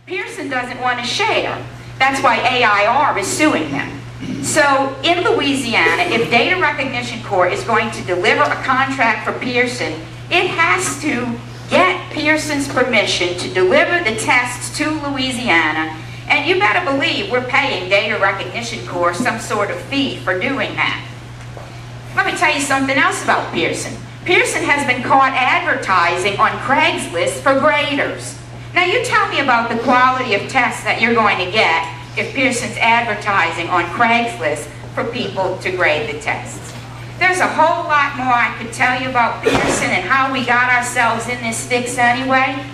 Pearson doesn't want to share. That's why AIR is suing them. So in Louisiana, if Data Recognition Corps is going to deliver a contract for Pearson, it has to get Pearson's permission to deliver the tests to Louisiana. And you better believe we're paying Data Recognition Corps some sort of fee for doing that. Let me tell you something else about Pearson. Pearson has been caught advertising on Craigslist for graders. Now you tell me about the quality of tests that you're going to get if Pearson's advertising on Craigslist for people to grade the tests. There's a whole lot more I could tell you about Pearson and how we got ourselves in this fix anyway.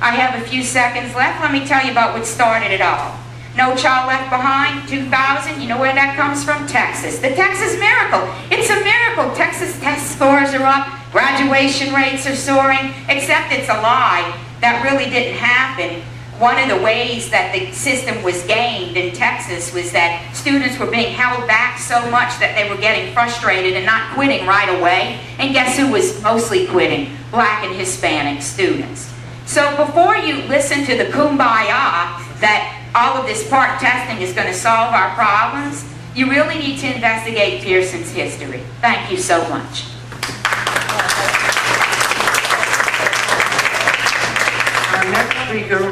I have a few seconds left. Let me tell you about what started it all. No Child Left Behind, 2000, you know where that comes from? Texas. The Texas miracle. It's a miracle. Texas test scores are up, graduation rates are soaring, except it's a lie. That really didn't happen. One of the ways that the system was gamed in Texas was that students were being held back so much that they were getting frustrated and not quitting right away. And guess who was mostly quitting? Black and Hispanic students. So before you listen to the kumbaya that all of this PARCC testing is going to solve our problems, you really need to investigate Pearson's history. Thank you so much. Our next speaker,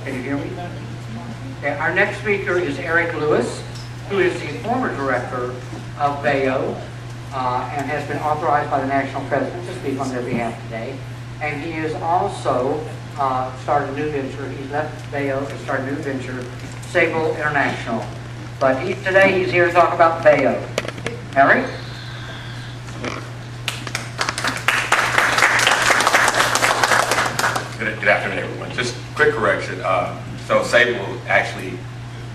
can you hear me? Okay, our next speaker is Eric Lewis, who is the former director of BAO and has been authorized by the national president to speak on their behalf today. And he has also started a new venture. He's left BAO to start a new venture, Sable International. But today he's here to talk about BAO. Eric? Good afternoon, everyone. Just quick correction. So Sable actually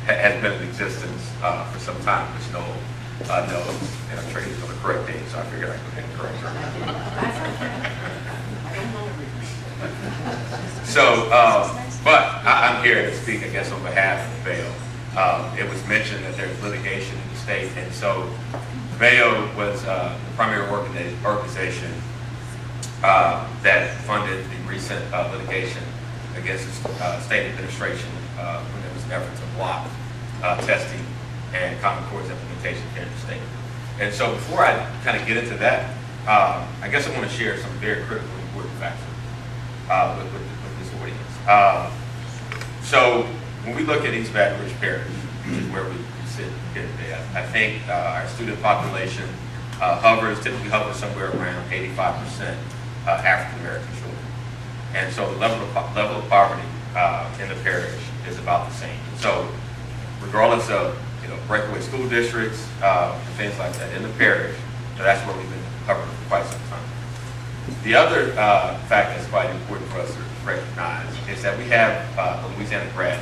has been in existence for some time, which Noel knows, and I'm sure he's going to correct things, so I figured I'd go ahead and correct her. So, but I'm here to speak, I guess, on behalf of BAO. It was mentioned that there's litigation in the state, and so BAO was the primary organization that funded the recent litigation against the state administration when there was an effort to block testing and Common Core's implementation here in the state. And so before I kind of get into that, I guess I want to share some very critical and important facts with this audience. So when we look at East Baton Rouge Parish, which is where we sit here today, I think our student population typically hovers somewhere around 85% African American children. And so the level of poverty in the parish is about the same. So regardless of breakaway school districts and things like that in the parish, that's where we've been hovering for quite some time. The other fact that's quite important for us to recognize is that we have a Louisiana grad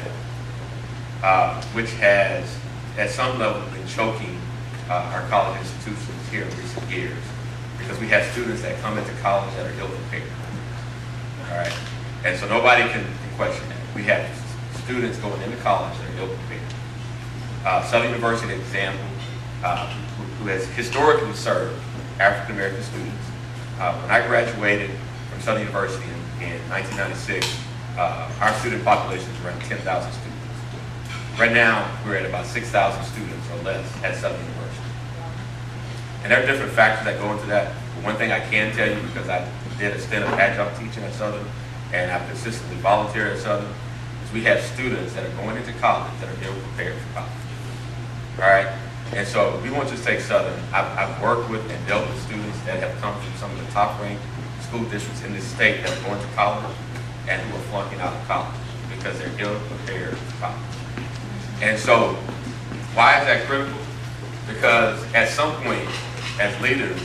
which has at some level been choking our college institutions here in recent years, because we have students that come into college that are ill-prepared. All right, and so nobody can question that. We have students going into college that are ill-prepared. Southern University, an example, who has historically served African American students. When I graduated from Southern University in 1996, our student population is around 10,000 students. Right now, we're at about 6,000 students or less at Southern University. And there are different factors that go into that. But one thing I can tell you, because I did a stint of adjunct teaching at Southern, and I've consistently volunteered at Southern, is we have students that are going into college that are ill-prepared for college. All right? And so we won't just take Southern. I've worked with and dealt with students that have come from some of the top-ranked school districts in this state that are going to college and who are flunking out of college because they're ill-prepared for college. And so why is that critical? Because at some point, as leaders,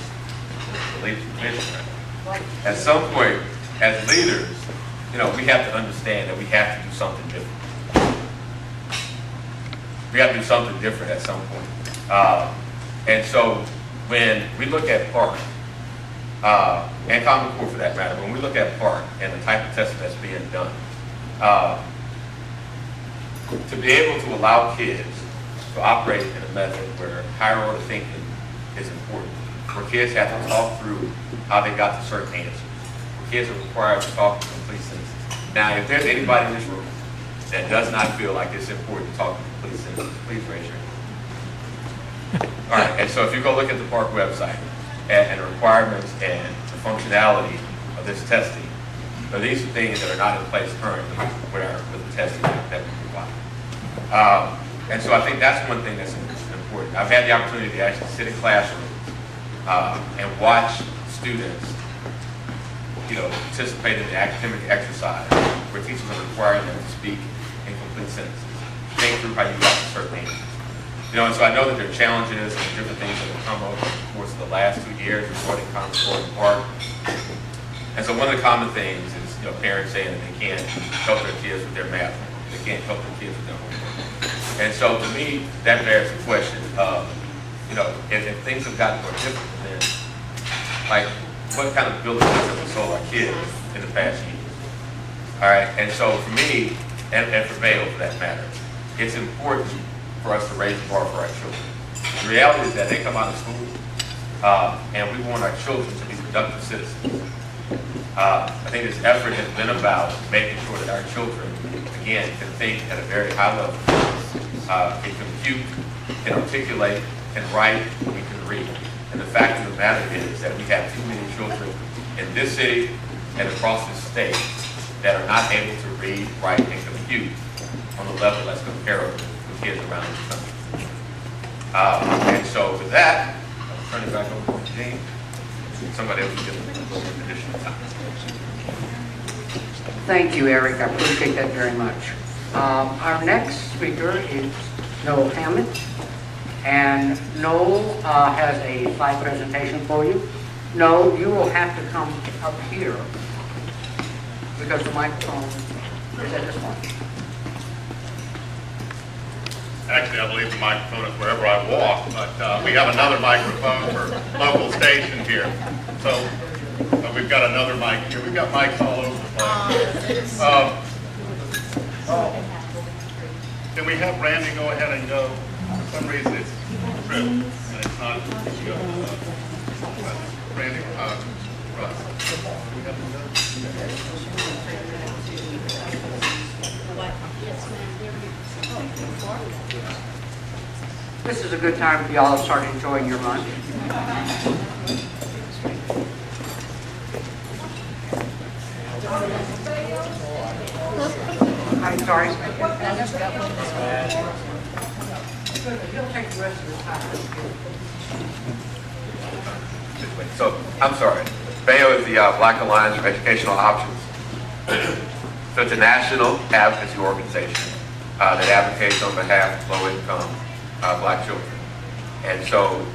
at some point, as leaders, we have to understand that we have to do something different. We have to do something different at some point. And so when we look at PARCC, and Common Core for that matter, when we look at PARCC and the type of testing that's being done, to be able to allow kids to operate in a method where higher order thinking is important, where kids have to talk through how they got to certain answers, where kids are required to talk to complete sentences, Now, if there's anybody in this room that does not feel like it's important to talk to the police citizens, please raise your hand. All right, and so if you go look at the PARCC website and the requirements and the functionality of this testing, so these are things that are not in place currently with the testing that we provide. And so I think that's one thing that's important. I've had the opportunity to actually sit in classrooms and watch students, participate in the academic exercise where teachers are requiring them to speak in complete sentences, think through how you got to certain answers. And so I know that there are challenges and different things that have come over the course of the last 2 years regarding Common Core and PARCC. And so one of the common things is, parents saying that they can't help their kids with their math homework. They can't help their kids with their homework. And so to me, that bears the question of, if things have gotten more difficult, then like, what kind of building blocks have we sold our kids in the past years? All right, and so for me, and for Vail for that matter, it's important for us to raise the bar for our children. The reality is that they come out of school, and we want our children to be productive citizens. I think this effort has been about making sure that our children, again, can think at a very high level, can compute, can articulate, can write, and we can read. And the fact of the matter is that we have too many children in this city and across the state that are not able to read, write, and compute on the level that's comparable with kids around the country. And so with that, I'll turn it back over to Gene. Somebody else will give a little additional time. Thank you, Eric. I appreciate that very much. Our next speaker is Noel Hammond. And Noel has a slide presentation for you. Noel, you will have to come up here because the microphone is at this one. Actually, I believe the microphone is wherever I walk, but we have another microphone for local station here. So we've got another mic here. We've got mics all over the place. Can we have Randy go ahead and go? For some reason it's trip, and it's not. Randy, Russ. We have to go? This is a good time for y'all to start enjoying your lunch. I'm sorry. He'll take the rest of the time. So, I'm sorry. BAO is the Black Alliance for Educational Options. So it's a national advocacy organization that advocates on behalf of low-income Black children. And so,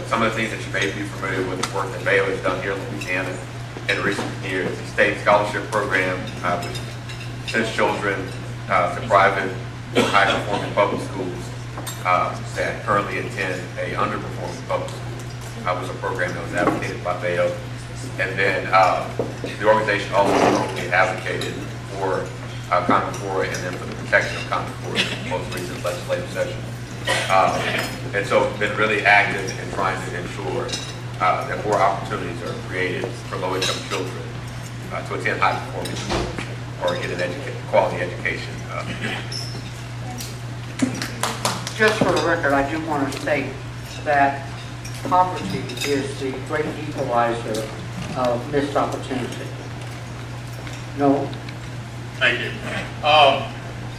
some of the things that you may be familiar with the work that BAO has done here in Louisiana in recent years, the state scholarship program, which sends children to private, high-performing public schools that currently attend a underperforming public school. Was a program that was advocated by BAO. And then the organization also strongly advocated for Common Core and then for the protection of Common Core in the most recent legislative session. And so it's been really active in trying to ensure that more opportunities are created for low-income children to attend high-performing schools or get an quality education. Just for the record, I do want to state that poverty is the great equalizer of missed opportunity. No? Thank you. I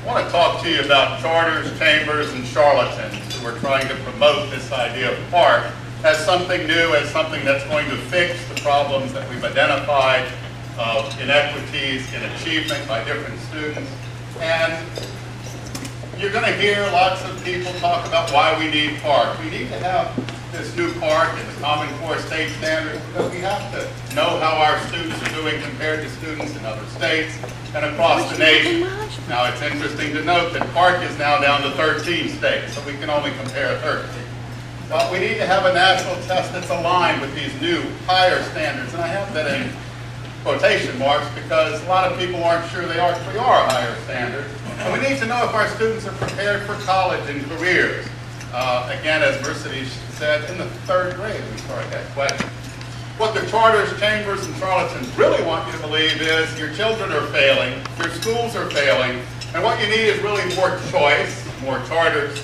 want to talk to you about charters, chambers, and charlatans who are trying to promote this idea of PARCC as something new, as something that's going to fix the problems that we've identified of inequities in achievement by different students. And you're going to hear lots of people talk about why we need PARCC. We need to have this new PARCC and the Common Core state standards because we have to know how our students are doing compared to students in other states and across the nation. Now it's interesting to note that PARCC is now down to 13 states, so we can only compare 13. But we need to have a national test that's aligned with these new higher standards, and I have that in quotation marks because a lot of people aren't sure they actually are higher standards. And we need to know if our students are prepared for college and careers. Again, as Mercedes said, in the 3rd grade we start that question. What what the charters, chambers, and charlatans really want you to believe is your children are failing, your schools are failing, and what you need is really more choice, more charters,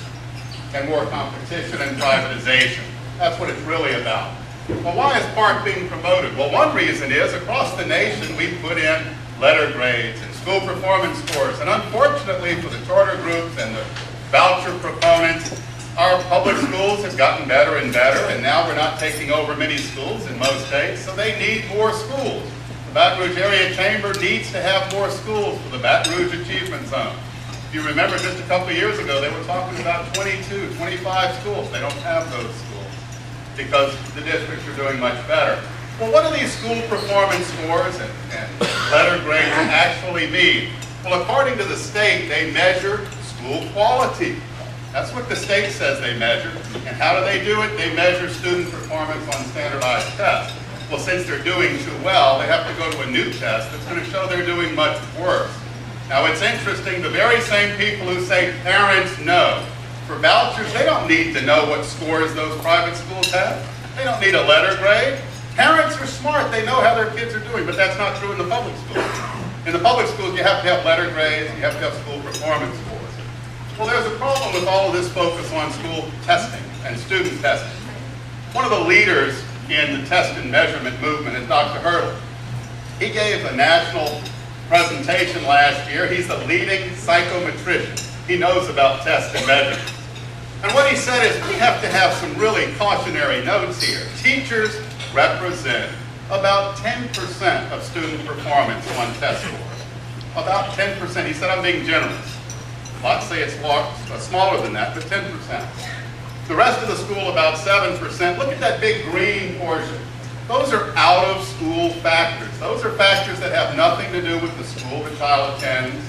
and more competition and privatization. That's what it's really about. Well, why is PARCC being promoted? Well, one reason is across the nation we put in letter grades and school performance scores, and unfortunately for the charter groups and the voucher proponents, our public schools have gotten better and better, and now we're not taking over many schools in most states, so they need more schools. The Baton Rouge Area Chamber needs to have more schools for the Baton Rouge Achievement Zone. If you remember just a couple of years ago, they were talking about 22, 25 schools. They don't have those schools because the districts are doing much better. Well, what do these school performance scores and letter grades actually mean? Well, according to the state, they measure school quality. That's what the state says they measure. And how do they do it? They measure student performance on standardized tests. Well, since they're doing too well, they have to go to a new test that's going to show they're doing much worse. Now, it's interesting, the very same people who say parents know. For vouchers, they don't need to know what scores those private schools have. They don't need a letter grade. Parents are smart. They know how their kids are doing, but that's not true in the public schools. In the public schools, you have to have letter grades, you have to have school performance scores. Well, there's a problem with all of this focus on school testing and student testing. One of the leaders in the test and measurement movement is Dr. Hurdle. He gave a national presentation last year. He's the leading psychometrician. He knows about test and measurement. And what he said is we have to have some really cautionary notes here. Teachers represent about 10% of student performance on test scores. About 10%. He said, I'm being generous. Lots say it's smaller than that, but 10%. The rest of the school, about 7%. Look at that big green portion. Those are out-of-school factors. Those are factors that have nothing to do with the school the child attends.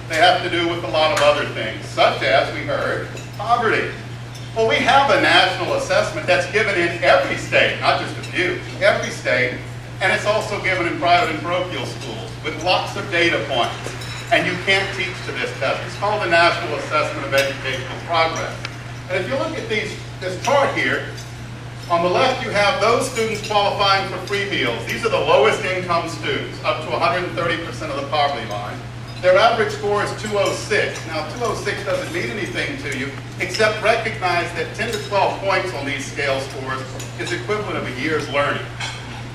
They have to do with a lot of other things, such as, we heard, poverty. Well, we have a national assessment that's given in every state, not just a few, every state, and it's also given in private and parochial schools with lots of data points. And you can't teach to this test. It's called the National Assessment of Educational Progress. And if you look at this chart here, on the left you have those students qualifying for free meals. These are the lowest income students, up to 130% of the poverty line. Their average score is 206. Now, 206 doesn't mean anything to you, except recognize that 10 to 12 points on these scale scores is equivalent of a year's learning.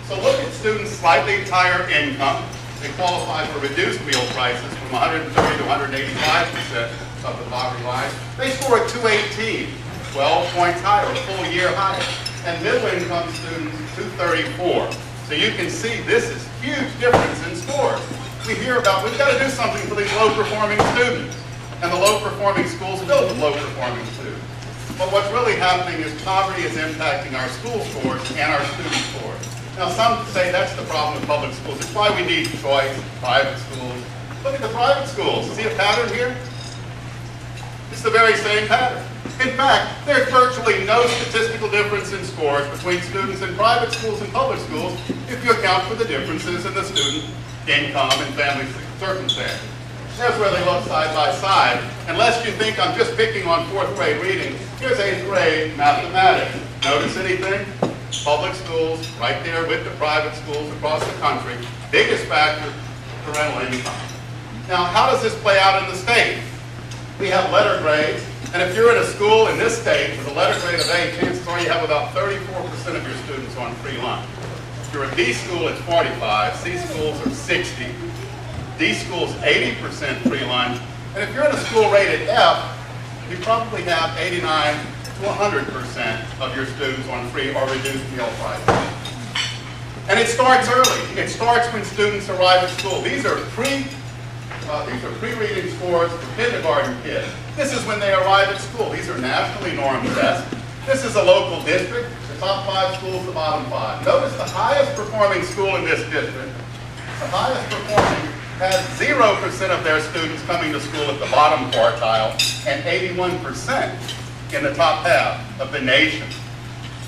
So look at students slightly higher income. They qualify for reduced meal prices from 130 to 185% of the poverty line. They score a 218, 12 points higher, a full year higher. And middle income students, 234. So you can see this is huge difference in scores. We hear about, we've got to do something for these low-performing students. And the low-performing schools filled with low-performing students. But what's really happening is poverty is impacting our school scores and our student scores. Now, some say that's the problem with public schools. It's why we need choice, private schools. Look at the private schools. See a pattern here? It's the very same pattern. In fact, there's virtually no statistical difference in scores between students in private schools and public schools if you account for the differences in the student income and family circumstances. There's where they look side by side. Unless you think I'm just picking on 4th grade reading, here's 8th grade mathematics. Notice anything? Public schools, right there with the private schools across the country. Biggest factor, parental income. Now, how does this play out in the state? We have letter grades, and if you're in a school in this state with a letter grade of A, chances are you have about 34% of your students on free lunch. If you're a B school, it's 45. C schools are 60. D schools, 80% free lunch. And if you're in a school rated F, you probably have 89 to 100% of your students on free or reduced meal prices. And it starts early. It starts when students arrive at school. These are pre-reading scores for kindergarten kids. This is when they arrive at school. These are nationally normed tests. This is a local district. The top 5 schools, the bottom 5. Notice the highest performing school in this district, the highest performing, has 0% of their students coming to school at the bottom quartile and 81% in the top half of the nation.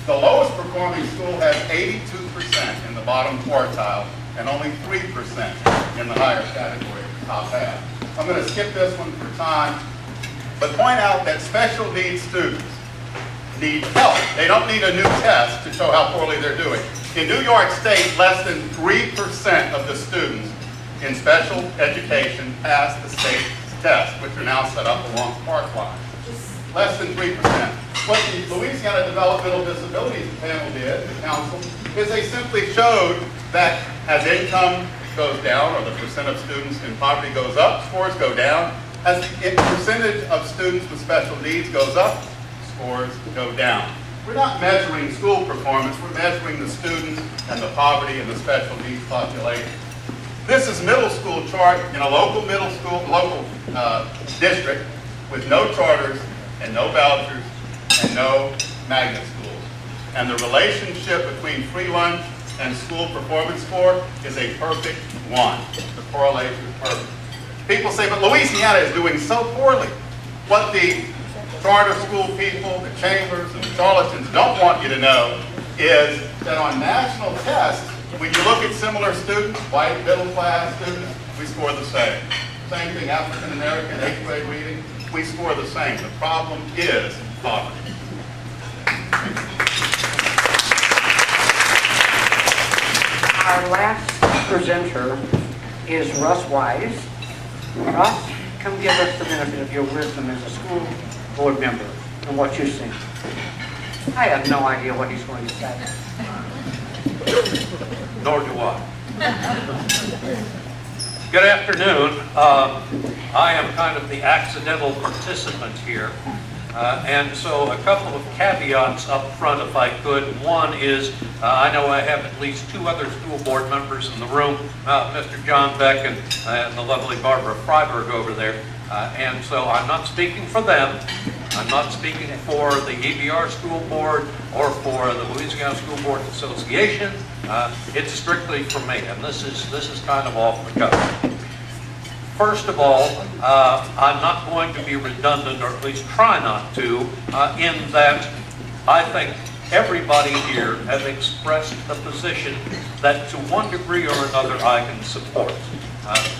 The lowest performing school has 82% in the bottom quartile and only 3% in the higher category, top half. I'm going to skip this one for time, but point out that special needs students need help. They don't need a new test to show how poorly they're doing. In New York State, less than 3% of the students in special education pass the state tests, which are now set up along park lines. Less than 3%. What the Louisiana Developmental Disabilities Panel did, the council, is they simply showed that as income goes down, or the percent of students in poverty goes up, scores go down. As the percentage of students with special needs goes up, scores go down. We're not measuring school performance, we're measuring the students and the poverty and the special needs population. This is middle school chart in a local middle school, local district with no charters and no vouchers and no magnet schools. And the relationship between free lunch and school performance score is a perfect one. The correlation is perfect. People say, but Louisiana is doing so poorly. What the charter school people, the chambers, and the charlatans don't want you to know is that on national tests, when you look at similar students, white, middle class students, we score the same. Same thing, African American, 8th grade reading, we score the same. The problem is poverty. Our last presenter is Russ Wise. Russ, come give us the benefit of your wisdom as a school board member and what you see. I have no idea what he's going to say. Nor do I. Good afternoon. I am kind of the accidental participant here. And so a couple of caveats up front, if I could. One is, I know I have at least two other school board members in the room, Mr. John Beck and the lovely Barbara Freiberg over there. And so I'm not speaking for them. I'm not speaking for the EBR School Board or for the Louisiana School Boards Association. It's strictly for me, and this is kind of off the cuff. First of all, I'm not going to be redundant, or at least try not to, in that I think everybody here has expressed a position that to one degree or another I can support.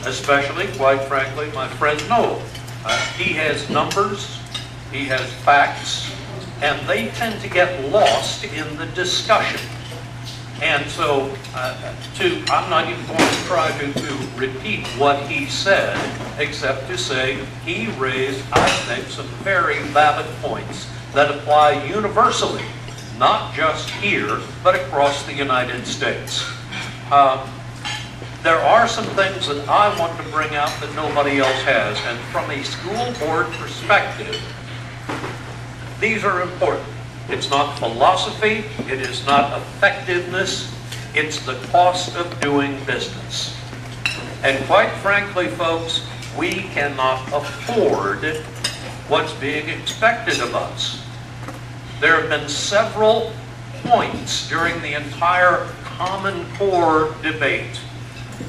Especially, quite frankly, my friend Noel. He has numbers, he has facts, and they tend to get lost in the discussion. And so, I'm not even going to try to repeat what he said, except to say he raised, I think, some very valid points that apply universally, not just here, but across the United States. There are some things that I want to bring out that nobody else has, and from a school board perspective, these are important. It's not philosophy, it is not effectiveness, it's the cost of doing business. And quite frankly, folks, we cannot afford what's being expected of us. There have been several points during the entire Common Core debate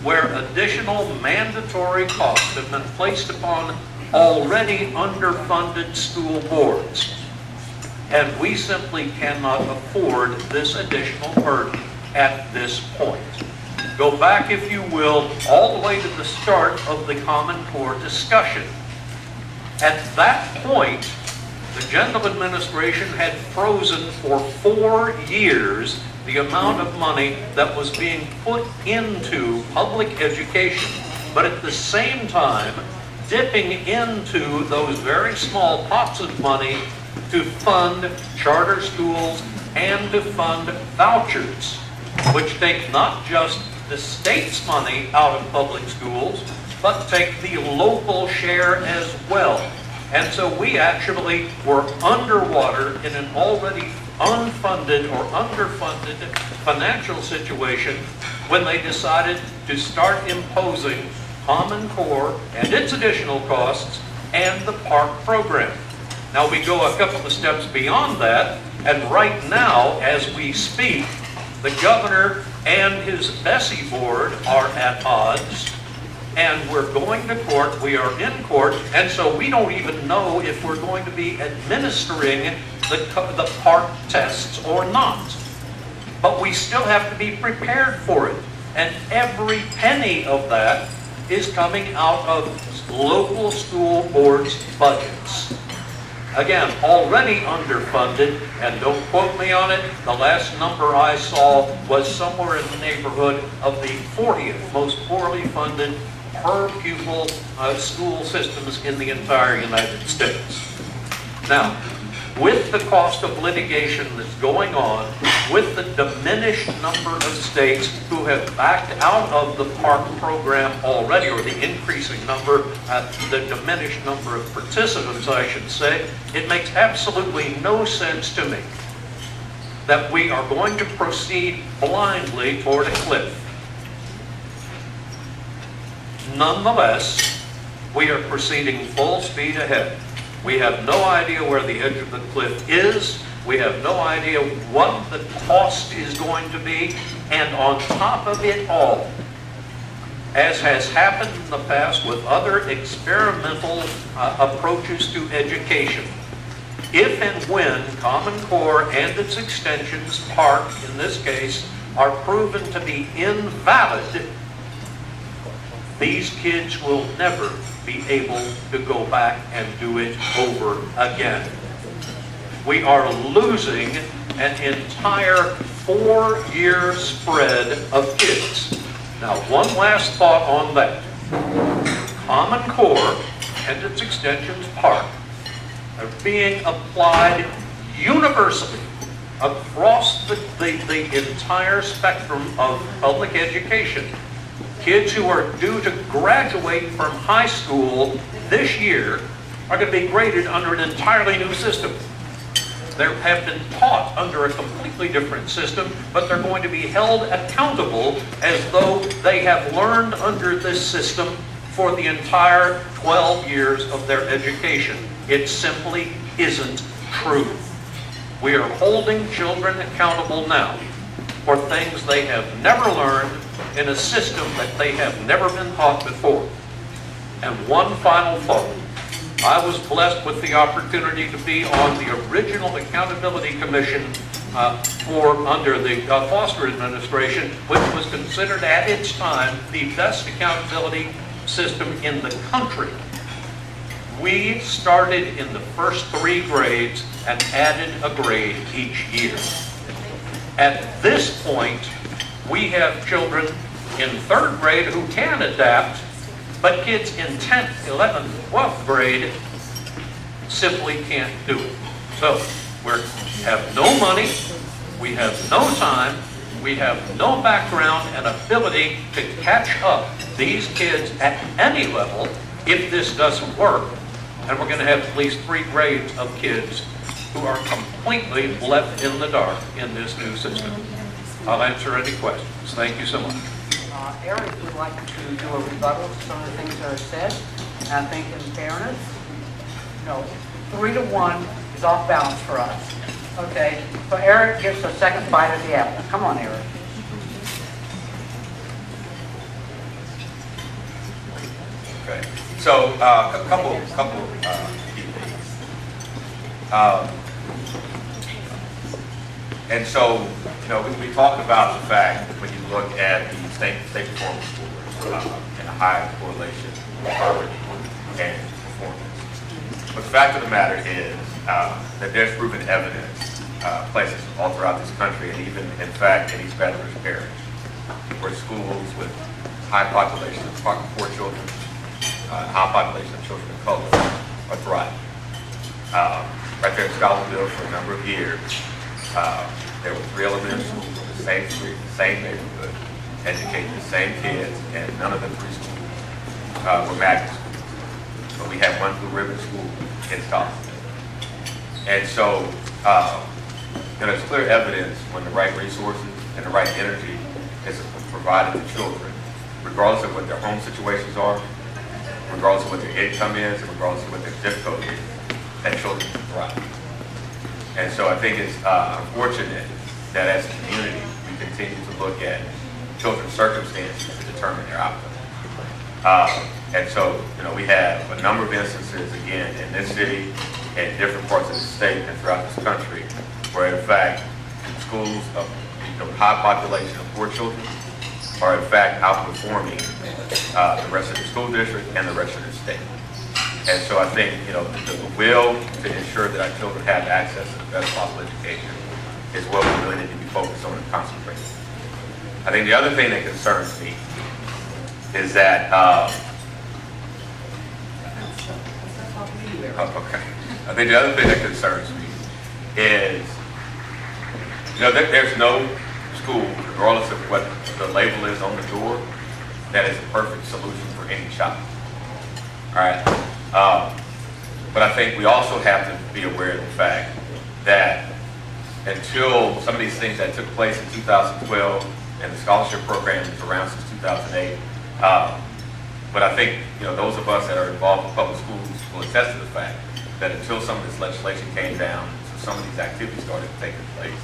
where additional mandatory costs have been placed upon already underfunded school boards. And we simply cannot afford this additional burden at this point. Go back, if you will, all the way to the start of the Common Core discussion. At that point, the general administration had frozen for 4 years the amount of money that was being put into public education, but at the same time, dipping into those very small pots of money to fund charter schools and to fund vouchers, which take not just the state's money out of public schools, but take the local share as well. And so we actually were underwater in an already unfunded or underfunded financial situation when they decided to start imposing Common Core and its additional costs and the PARCC program. Now we go a couple of steps beyond that, and right now, as we speak, the governor and his Bessie board are at odds, and we're going to court, we are in court, and so we don't even know if we're going to be administering the PARCC tests or not. But we still have to be prepared for it, and every penny of that is coming out of local school boards' budgets. Again, already underfunded, and don't quote me on it, the last number I saw was somewhere in the neighborhood of the 40th most poorly funded per pupil school systems in the entire United States. Now, with the cost of litigation that's going on, with the diminished number of states who have backed out of the PARCC program already, or the increasing number, the diminished number of participants, I should say, it makes absolutely no sense to me that we are going to proceed blindly toward a cliff. Nonetheless, we are proceeding full speed ahead. We have no idea where the edge of the cliff is. We have no idea what the cost is going to be. And on top of it all, as has happened in the past with other experimental approaches to education, if and when Common Core and its extensions, PARCC in this case, are proven to be invalid, these kids will never be able to go back and do it over again. We are losing an entire 4-year spread of kids. Now, one last thought on that. Common Core and its extensions, PARCC, are being applied universally across the entire spectrum of public education. Kids who are due to graduate from high school this year are going to be graded under an entirely new system. They have been taught under a completely different system, but they're going to be held accountable as though they have learned under this system for the entire 12 years of their education. It simply isn't true. We are holding children accountable now for things they have never learned in a system that they have never been taught before. And one final thought. I was blessed with the opportunity to be on the original Accountability Commission under the Foster administration, which was considered at its time the best accountability system in the country. We started in the first 3 grades and added a grade each year. At this point, we have children in 3rd grade who can adapt, but kids in 10th, 11th, 12th grade simply can't do it. So we have no money, we have no time, we have no background and ability to catch up these kids at any level if this doesn't work. And we're going to have at least 3 grades of kids who are completely left in the dark in this new system. I'll answer any questions. Thank you so much. Eric would like to do a rebuttal to some of the things that are said. And I think in fairness, 3 to 1 is off balance for us. Okay, so Eric gets a second bite at the apple. Come on, Eric. Okay. So a couple key things. And so, we talk about the fact that when you look at the state performance scores and a high correlation with poverty and performance. But the fact of the matter is that there's proven evidence places all throughout this country, and even, in fact, in East Baton Rouge Parish, where schools with high population of poor children, high population of children of color are thriving. Right there in Scotlandville for a number of years, there were 3 elementary schools on the same street, the same neighborhood, educating the same kids, and none of the 3 schools were magnet schools. But we had 1 blue ribbon school in Scotlandville. And so, there's clear evidence when the right resources and the right energy is provided to children, regardless of what their home situations are, regardless of what their income is, and regardless of what their zip code is, that children can thrive. And so I think it's unfortunate that as a community, we continue to look at children's circumstances to determine their outcome. And so, we have a number of instances, again, in this city and different parts of the state and throughout this country, where in fact, schools of high population of poor children are in fact outperforming the rest of the school district and the rest of the state. And so I think, the will to ensure that our children have access to the best possible education is what we really need to be focused on and concentrating. I think the other thing that concerns me is that, okay. I think the other thing that concerns me is, there's no school, regardless of what the label is on the door, that is a perfect solution for any child. All right. But I think we also have to be aware of the fact that until some of these things that took place in 2012, and the scholarship program is around since 2008, but I think those of us that are involved in public schools will attest to the fact that until some of this legislation came down, so some of these activities started taking place,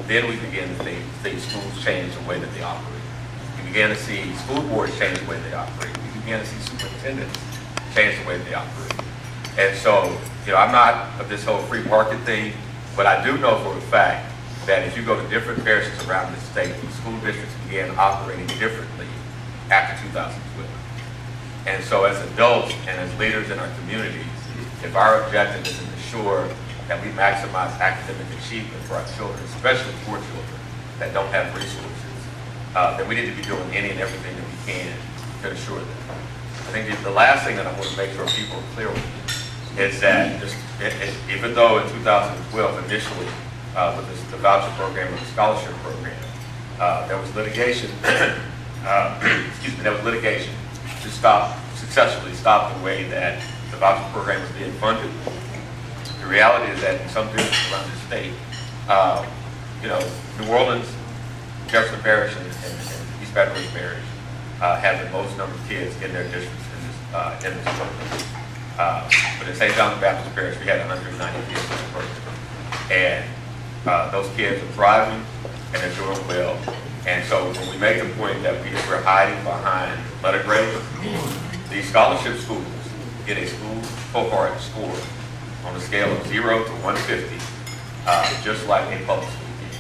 then we began to see schools change the way that they operate. We began to see school boards change the way they operate. We began to see superintendents change the way they operate. And so, I'm not of this whole free market thing, but I do know for a fact that if you go to different parishes around the state, the school districts began operating differently after 2012. And so as adults and as leaders in our communities, if our objective is to ensure that we maximize academic achievement for our children, especially poor children that don't have resources, then we need to be doing any and everything that we can to ensure that. I think the last thing that I want to make sure people are clear with is that even though in 2012 initially with the voucher program and the scholarship program, there was litigation, there was litigation to successfully stop the way that the voucher program was being funded. The reality is that in some districts around the state, New Orleans, Jefferson Parish, and East Baton Rouge Parish have the most number of kids in their districts in this program. But in St. John the Baptist Parish, we had 190 kids in the program. And those kids are thriving and they're doing well. And so when we make the point that we're hiding behind letter grade, these scholarship schools get a school cohort score on a scale of 0 to 150, just like a public school is.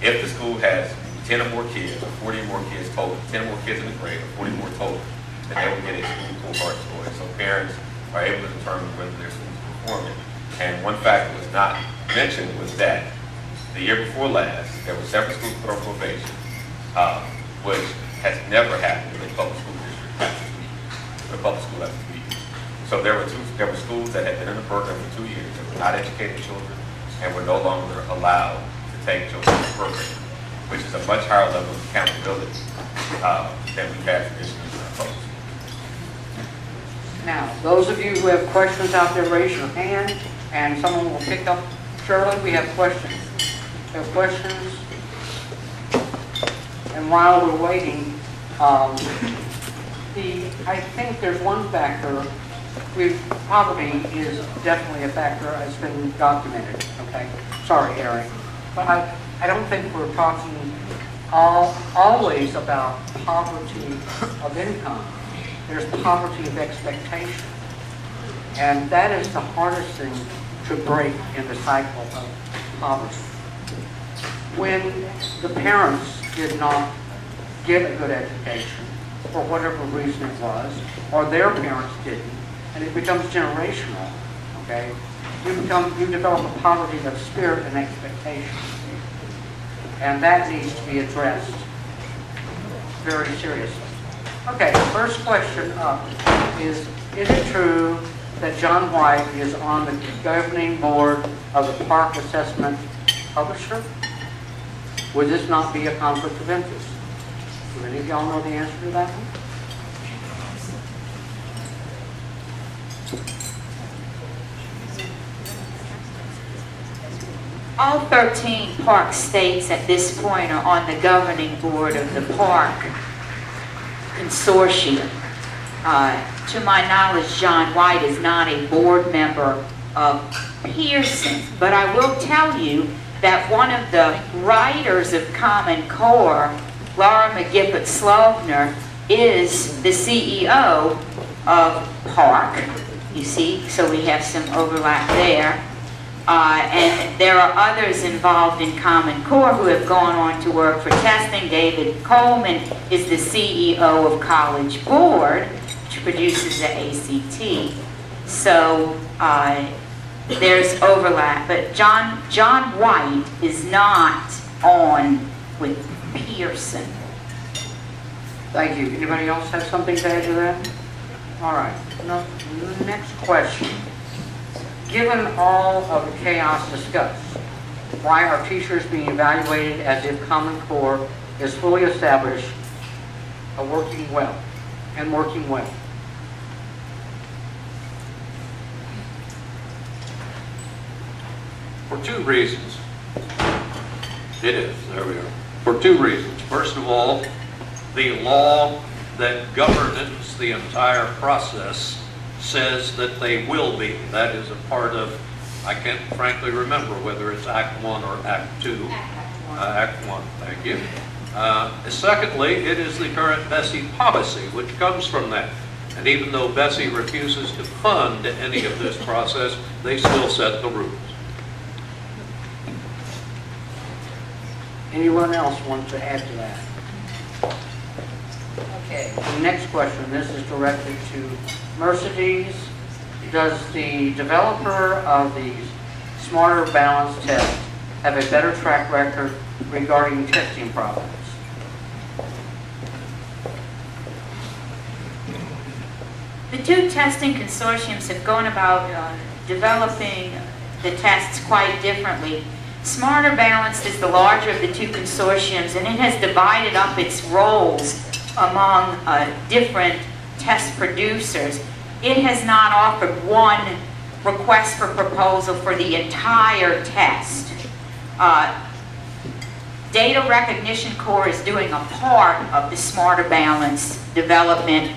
If the school has 10 or more kids, or 40 or more kids total, 10 or more kids in the grade, or 40 more total, then they will get a school cohort score. So parents are able to determine whether their school is performing. And one fact that was not mentioned was that the year before last, there were several schools put on probation, which has never happened in a public school district after 2 years, a public school after 2 years. So there were schools that had been in the program for 2 years that were not educating children and were no longer allowed to take children in the program, which is a much higher level of accountability than we've had traditionally in our public schools. Now, those of you who have questions out there, raise your hand, and someone will pick up. Shirley, we have questions. We have questions? And while we're waiting, I think there's one factor. Poverty is definitely a factor. It's been documented. Okay, sorry, Eric, but I don't think we're talking always about poverty of income. There's poverty of expectation, and that is the hardest thing to break in the cycle of poverty. When the parents did not get a good education, for whatever reason it was, or their parents didn't, and it becomes generational, okay? You develop a poverty of spirit and expectation. And that needs to be addressed very seriously. Okay, the first question up is it true that John White is on the governing board of the PARCC Assessment Publisher? Would this not be a conflict of interest? Do any of y'all know the answer to that one? All 13 PARCC states at this point are on the governing board of the PARCC consortium. To my knowledge, John White is not a board member of Pearson, but I will tell you that one of the writers of Common Core, Laura McGiffert-Slovner, is the CEO of PARCC. You see, so we have some overlap there. And there are others involved in Common Core who have gone on to work for testing. David Coleman is the CEO of College Board, which produces the ACT. So there's overlap, but John White is not on with Pearson. Thank you. Anybody else have something to add to that? All right. No, next question. Given all of the chaos discussed, why are teachers being evaluated as if Common Core is fully established, working well? For two reasons. It is, there we are. For two reasons. First of all, the law that governs the entire process says that they will be. That is a part of, I can't frankly remember whether it's Act 1 or Act 2. Act 1, thank you. Secondly, it is the current Bessie policy, which comes from that. And even though Bessie refuses to fund any of this process, they still set the rules. Anyone else want to add to that? Okay, the next question, this is directed to Mercedes. Does the developer of the Smarter Balance test have a better track record regarding testing problems? The two testing consortiums have gone about developing the tests quite differently. Smarter Balanced is the larger of the two consortiums, and it has divided up its roles among different test producers. It has not offered one request for proposal for the entire test. Data Recognition Corps is doing a part of the Smarter Balance development.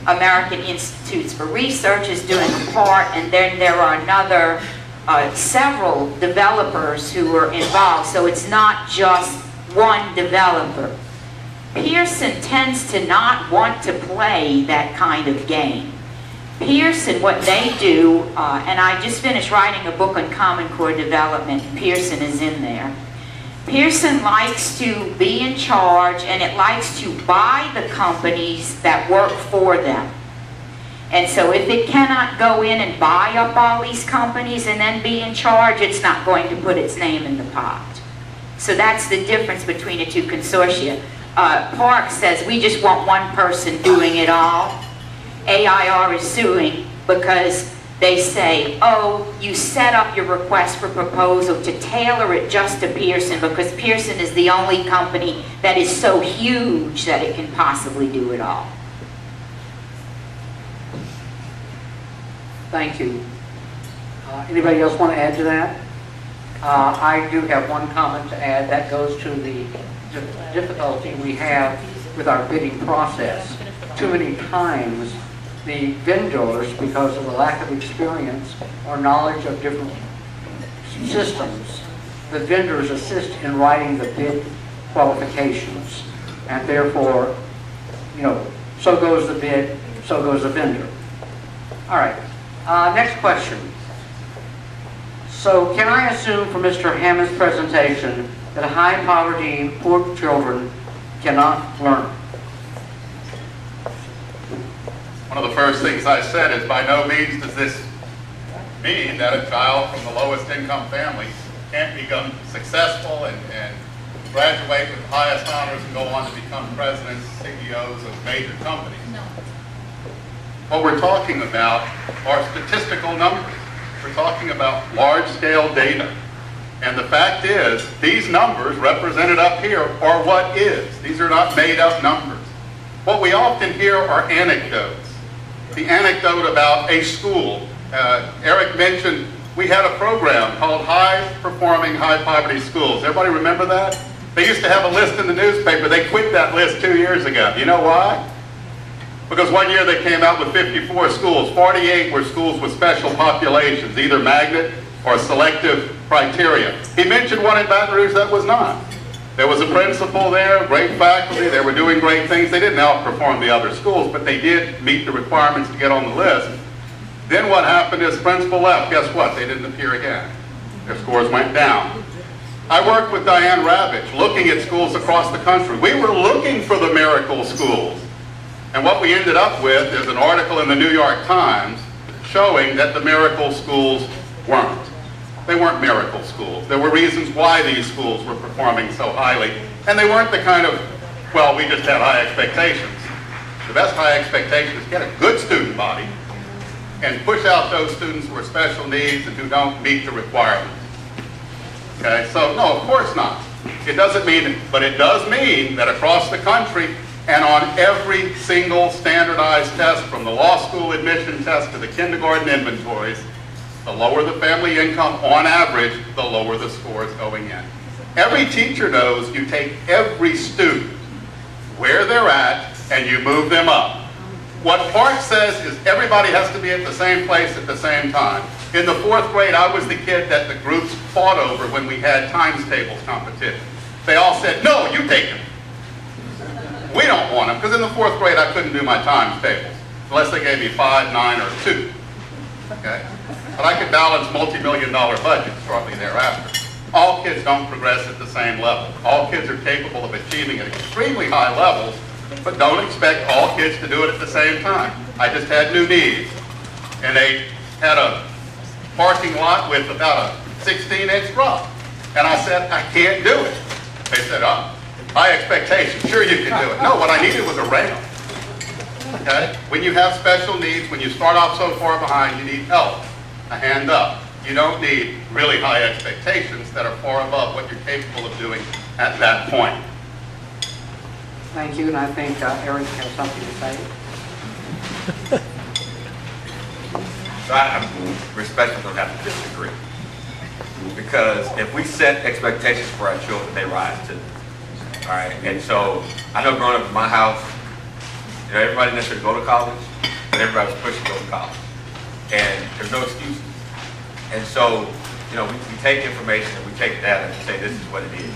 American Institutes for Research is doing a part, and then there are several developers who are involved, so it's not just one developer. Pearson tends to not want to play that kind of game. Pearson, what they do, and I just finished writing a book on Common Core development, Pearson is in there. Pearson likes to be in charge, and it likes to buy the companies that work for them. And so if it cannot go in and buy up all these companies and then be in charge, it's not going to put its name in the pot. So that's the difference between the two consortia. PARCC says we just want one person doing it all. AIR is suing because they say, oh, you set up your request for proposal to tailor it just to Pearson because Pearson is the only company that is so huge that it can possibly do it all. Thank you. Anybody else want to add to that? I do have one comment to add. That goes to the difficulty we have with our bidding process. Too many times the vendors, because of the lack of experience or knowledge of different systems, the vendors assist in writing the bid qualifications. And therefore, so goes the bid, so goes the vendor. All right. Next question. So can I assume from Mr. Hammond's presentation that high poverty, poor children cannot learn? One of the first things I said is by no means does this mean that a child from the lowest income family can't become successful and graduate with the highest honors and go on to become presidents, CEOs of major companies. No. What we're talking about are statistical numbers. We're talking about large-scale data. And the fact is, these numbers represented up here are what is. These are not made-up numbers. What we often hear are anecdotes. The anecdote about a school. Eric mentioned we had a program called High-Performing High-Poverty Schools. Everybody remember that? They used to have a list in the newspaper. They quit that list 2 years ago. You know why? Because one year they came out with 54 schools. 48 were schools with special populations, either magnet or selective criteria. He mentioned one in Baton Rouge that was not. There was a principal there, great faculty, they were doing great things. They didn't outperform the other schools, but they did meet the requirements to get on the list. Then what happened is the principal left. Guess what? They didn't appear again. Their scores went down. I worked with Diane Ravitch looking at schools across the country. We were looking for the miracle schools. And what we ended up with is an article in the New York Times showing that the miracle schools weren't. They weren't miracle schools. There were reasons why these schools were performing so highly, and they weren't the kind of, well, we just had high expectations. The best high expectation is get a good student body and push out those students who are special needs and who don't meet the requirements. Okay, so no, of course not. It doesn't mean, but it does mean that across the country and on every single standardized test, from the law school admission test to the kindergarten inventories, the lower the family income on average, the lower the scores going in. Every teacher knows you take every student where they're at and you move them up. What PARCC says is everybody has to be at the same place at the same time. In the 4th grade, I was the kid that the groups fought over when we had times tables competition. They all said, no, you take them. We don't want them, because in the 4th grade I couldn't do my times tables, unless they gave me 5, 9, or 2. Okay? But I could balance multi-million-dollar budgets shortly thereafter. All kids don't progress at the same level. All kids are capable of achieving at extremely high levels, but don't expect all kids to do it at the same time. I just had new needs, and they had a parking lot with about a 16-inch drop. And I said, I can't do it. They said, oh, high expectations, sure you can do it. No, what I needed was a rail. Okay? When you have special needs, when you start off so far behind, you need help, a hand up. You don't need really high expectations that are far above what you're capable of doing at that point. Thank you, and I think Eric has something to say. So I'm respectfully going to have to disagree. Because if we set expectations for our children, they rise to them. All right? And so I know growing up in my house, you know, everybody didn't necessarily go to college, but everybody was pushing to go to college. And there's no excuses. And so, you know, we take information and we take data and say this is what it is.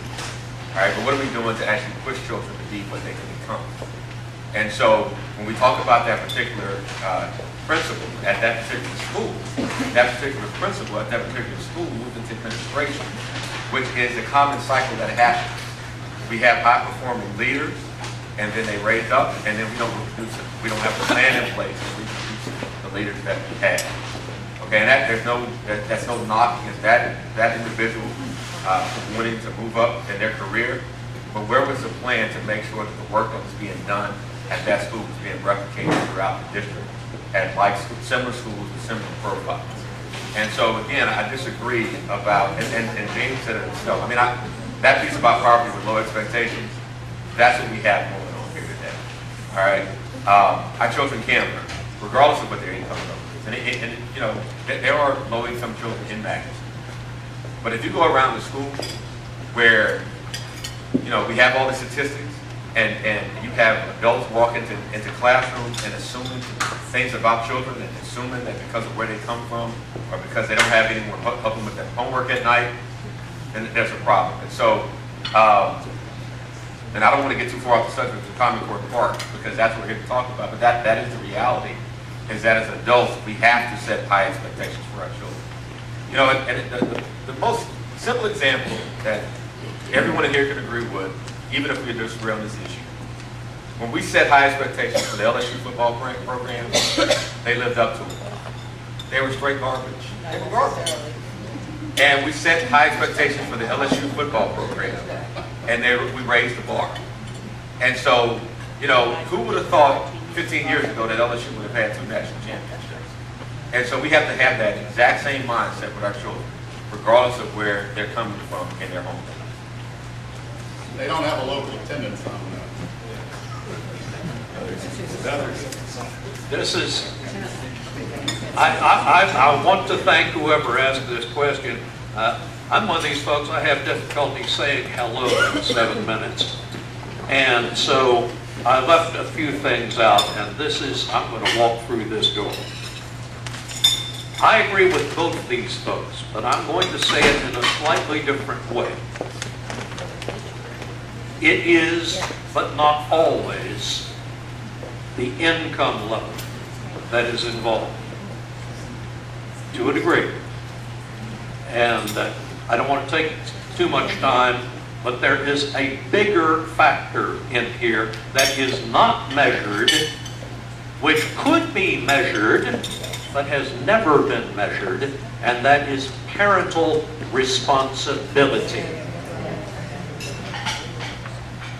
All right, but what are we doing to actually push children to be what they can become? And so when we talk about that particular principal at that particular school, that particular principal at that particular school moved into administration, which is the common cycle that happens. We have high-performing leaders, and then they raise up, and then we don't reproduce them. We don't have a plan in place to reproduce the leaders that we have. Okay, and that's no knock against that individual wanting to move up in their career, but where was the plan to make sure that the work that was being done at that school was being replicated throughout the district at similar schools with similar profiles? And so again, I disagree about, and James said it himself, I mean, that piece about poverty with low expectations, that's what we have going on here today. All right, our children can learn, regardless of what their income level is. And you know, there are low-income children in Magnuson. But if you go around the school where, you know, we have all the statistics and you have adults walk into classrooms and assuming things about children and assuming that because of where they come from or because they don't have anyone help them with their homework at night, then there's a problem. And so, and I don't want to get too far off the subject of the Common Core Park because that's what we're here to talk about, but that is the reality, is that as adults, we have to set high expectations for our children. You know, and the most simple example that everyone in here can agree with, even if we disagree on this issue, when we set high expectations for the LSU football program, they lived up to it. They were straight garbage. They were garbage. And we set high expectations for the LSU football program, and we raised the bar. And so, you know, who would have thought 15 years ago that LSU would have had 2 national championships? And so we have to have that exact same mindset with our children, regardless of where they're coming from in their home. They don't have a local attendance on that. This is, I want to thank whoever asked this question. I'm one of these folks, I have difficulty saying hello in 7 minutes. And so I left a few things out, and this is, I'm going to walk through this door. I agree with both of these folks, but I'm going to say it in a slightly different way. It is, but not always, the income level that is involved, to a degree. And I don't want to take too much time, but there is a bigger factor in here that is not measured, which could be measured that has never been measured, and that is parental responsibility.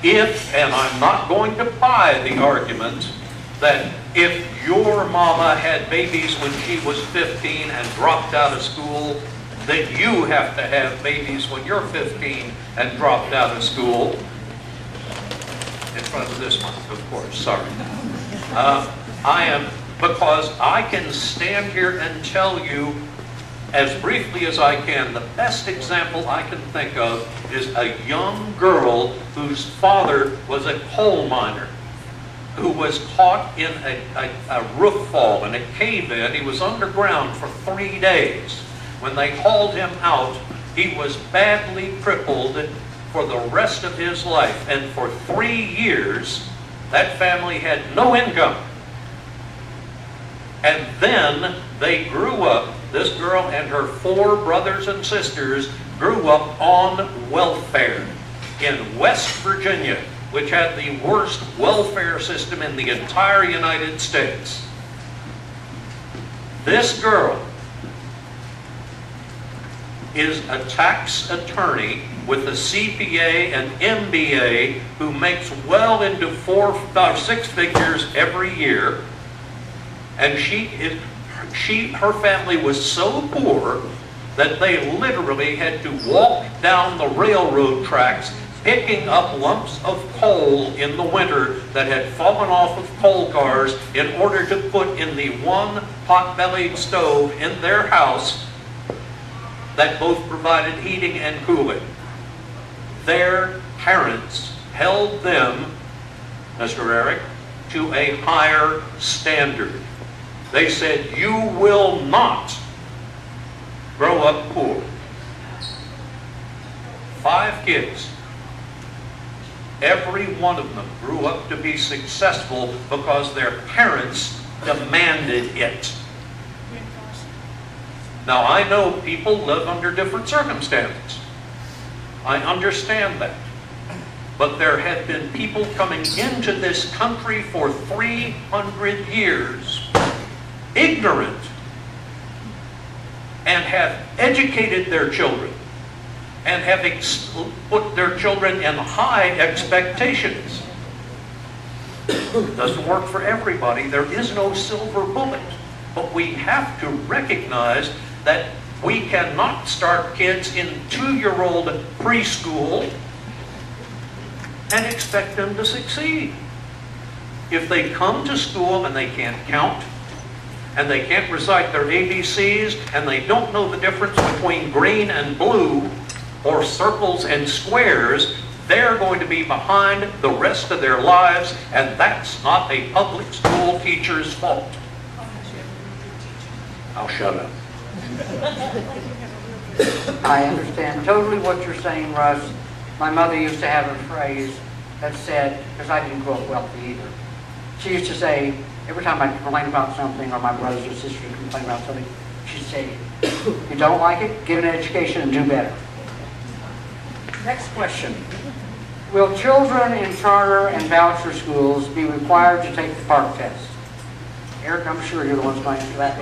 If, and I'm not going to buy the argument that if your mama had babies when she was 15 and dropped out of school, then you have to have babies when you're 15 and dropped out of school. In front of this one, of course, sorry. Because I can stand here and tell you as briefly as I can, the best example I can think of is a young girl whose father was a coal miner, who was caught in a roof fall, in a cave-in. He was underground for 3 days. When they hauled him out, he was badly crippled for the rest of his life. And for 3 years, that family had no income. And then they grew up, this girl and her 4 brothers and sisters grew up on welfare in West Virginia, which had the worst welfare system in the entire United States. This girl is a tax attorney with a CPA and MBA who makes well into 6 figures every year. And her family was so poor that they literally had to walk down the railroad tracks picking up lumps of coal in the winter that had fallen off of coal cars in order to put in the one pot-bellied stove in their house that both provided heating and cooling. Their parents held them, Mr. Eric, to a higher standard. They said, you will not grow up poor. 5 kids. Every one of them grew up to be successful because their parents demanded it. Now, I know people live under different circumstances. I understand that. But there have been people coming into this country for 300 years, ignorant, and have educated their children, and have put their children in high expectations. It doesn't work for everybody. There is no silver bullet. But we have to recognize that we cannot start kids in 2-year-old preschool and expect them to succeed. If they come to school and they can't count, and they can't recite their ABCs, and they don't know the difference between green and blue, or circles and squares, they're going to be behind the rest of their lives, and that's not a public school teacher's fault. I'll shut up. I understand totally what you're saying, Russ. My mother used to have a phrase that said, because I didn't grow up wealthy either, she used to say, every time I complain about something, or my brothers or sisters complain about something, she'd say, you don't like it? Get an education and do better. Next question. Will children in charter and voucher schools be required to take the PARCC test? Eric, I'm sure you're the one's going to answer that.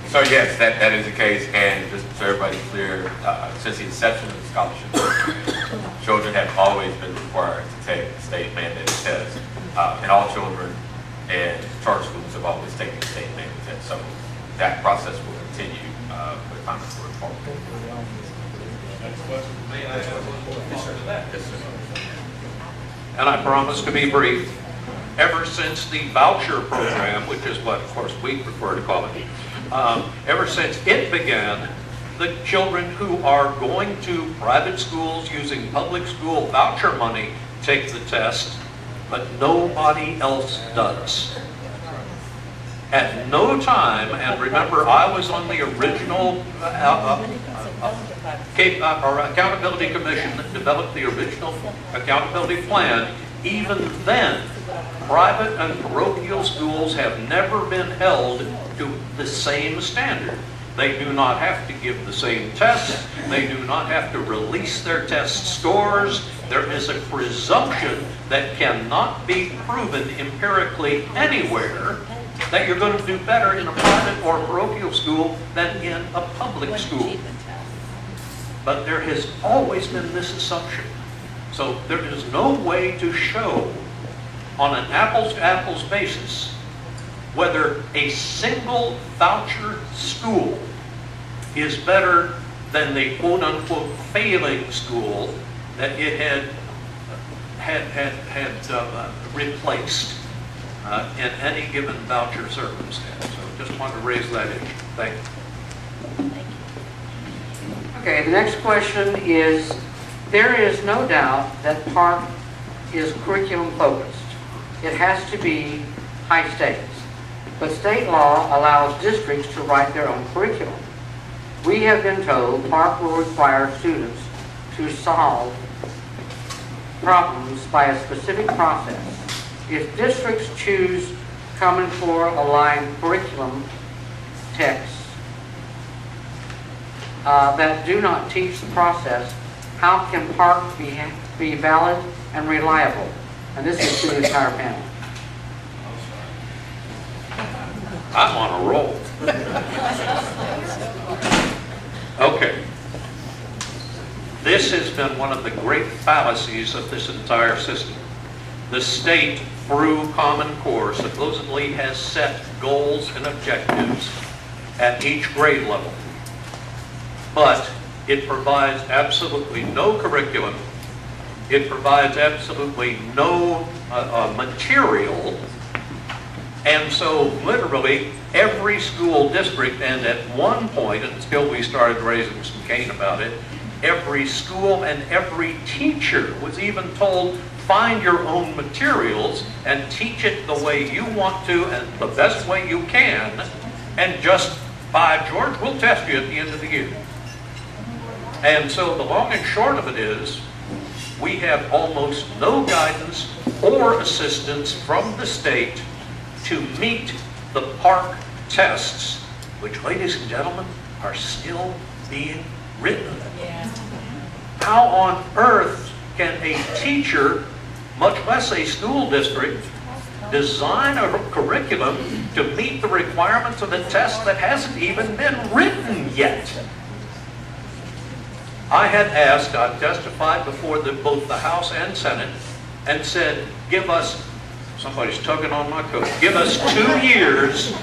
So yes, that is the case, and just so everybody's clear, since the inception of the scholarship program, children have always been required to take the state mandated test, and all children in charter schools have always taken the state mandated test. So that process will continue with time going forward. Next question. May I have one more Yes, sir. that? Yes, sir. And I promise to be brief. Ever since the voucher program, which is what, of course, we prefer to call it, ever since it began, the children who are going to private schools using public school voucher money take the test, but nobody else does. At no time, and remember, I was on the original Accountability Commission that developed the original accountability plan. Even then, private and parochial schools have never been held to the same standard. They do not have to give the same tests. They do not have to release their test scores. There is a presumption that cannot be proven empirically anywhere that you're going to do better in a private or parochial school than in a public school. But there has always been this assumption. So there is no way to show on an apples-to-apples basis whether a single voucher school is better than the quote-unquote failing school that it had replaced in any given voucher circumstance. So just wanted to raise that issue. Thank you. Okay, the next question is, there is no doubt that PARCC is curriculum focused. It has to be high stakes. But state law allows districts to write their own curriculum. We have been told PARCC will require students to solve problems by a specific process. If districts choose Common Core aligned curriculum texts that do not teach the process, how can PARCC be valid and reliable? And this is to the entire panel. I'm on a roll. Okay. This has been one of the great fallacies of this entire system. The state, through Common Core, supposedly has set goals and objectives at each grade level. But it provides absolutely no curriculum. It provides absolutely no material. And so literally every school district, and at one point, until we started raising some cane about it, every school and every teacher was even told, find your own materials and teach it the way you want to and the best way you can, and just, by George, we'll test you at the end of the year. And so the long and short of it is, we have almost no guidance or assistance from the state to meet the PARCC tests, which, ladies and gentlemen, are still being written. How on earth can a teacher, much less a school district, design a curriculum to meet the requirements of a test that hasn't even been written yet? I had asked, I testified before both the House and Senate, and said, give us, somebody's tugging on my coat, give us 2 years.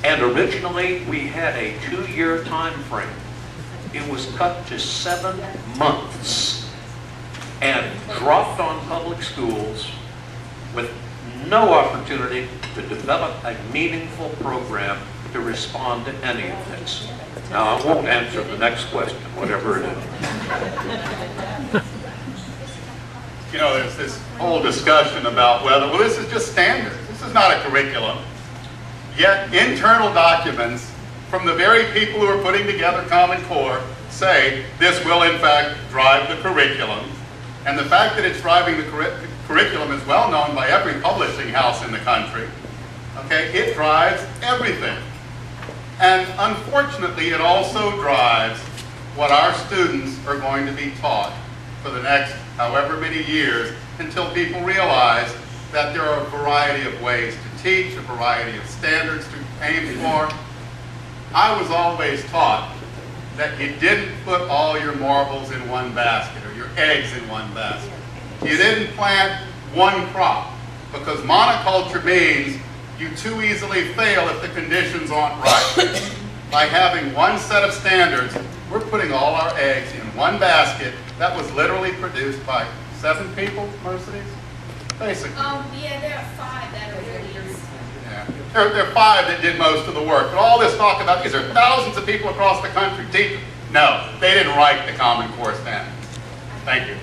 And originally we had a 2-year time frame. It was cut to 7 months and dropped on public schools with no opportunity to develop a meaningful program to respond to any of this. Now, I won't answer the next question, whatever it is. You know, there's this whole discussion about whether, well, this is just standard. This is not a curriculum. Yet internal documents from the very people who are putting together Common Core say this will in fact drive the curriculum. And the fact that it's driving the curriculum is well known by every publishing house in the country. Okay, it drives everything. And unfortunately, it also drives what our students are going to be taught for the next however many years, until people realize that there are a variety of ways to teach, a variety of standards to aim for. I was always taught that you didn't put all your marbles in one basket or your eggs in one basket. You didn't plant one crop, because monoculture means you too easily fail if the conditions aren't right. By having one set of standards, we're putting all our eggs in one basket that was literally produced by 7 people, Mercedes? Basically. Yeah, there are 5 that are really Yeah. There are 5 that did most of the work. But all this talk about these are thousands of people across the country teaching. No, they didn't write the Common Core standards. Thank you.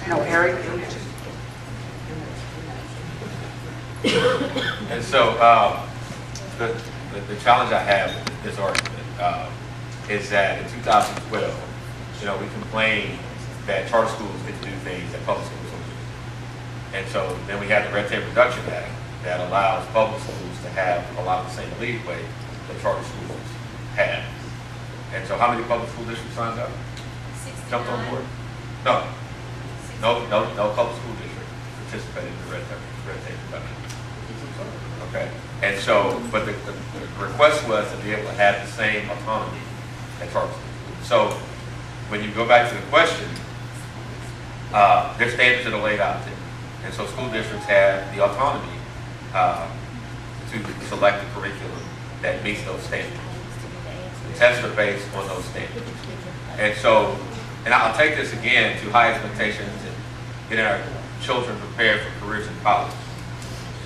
No, Eric? And so the challenge I have with this argument is that in 2012, we complained that charter schools didn't do things that public schools don't do. And so then we had the Red Tape Reduction Act that allows public schools to have a lot of the same leeway that charter schools have. And so how many public school districts signed up? 69. Jumped on board? No public school district. participate in the red tape reduction. Okay, and so, but the request was to be able to have the same autonomy at Charleston. So, when you go back to the question, there's standards that are laid out there. And so school districts have the autonomy to select the curriculum that meets those standards. The tests are based on those standards. And so, and I'll take this again to high expectations and getting our children prepared for careers in college.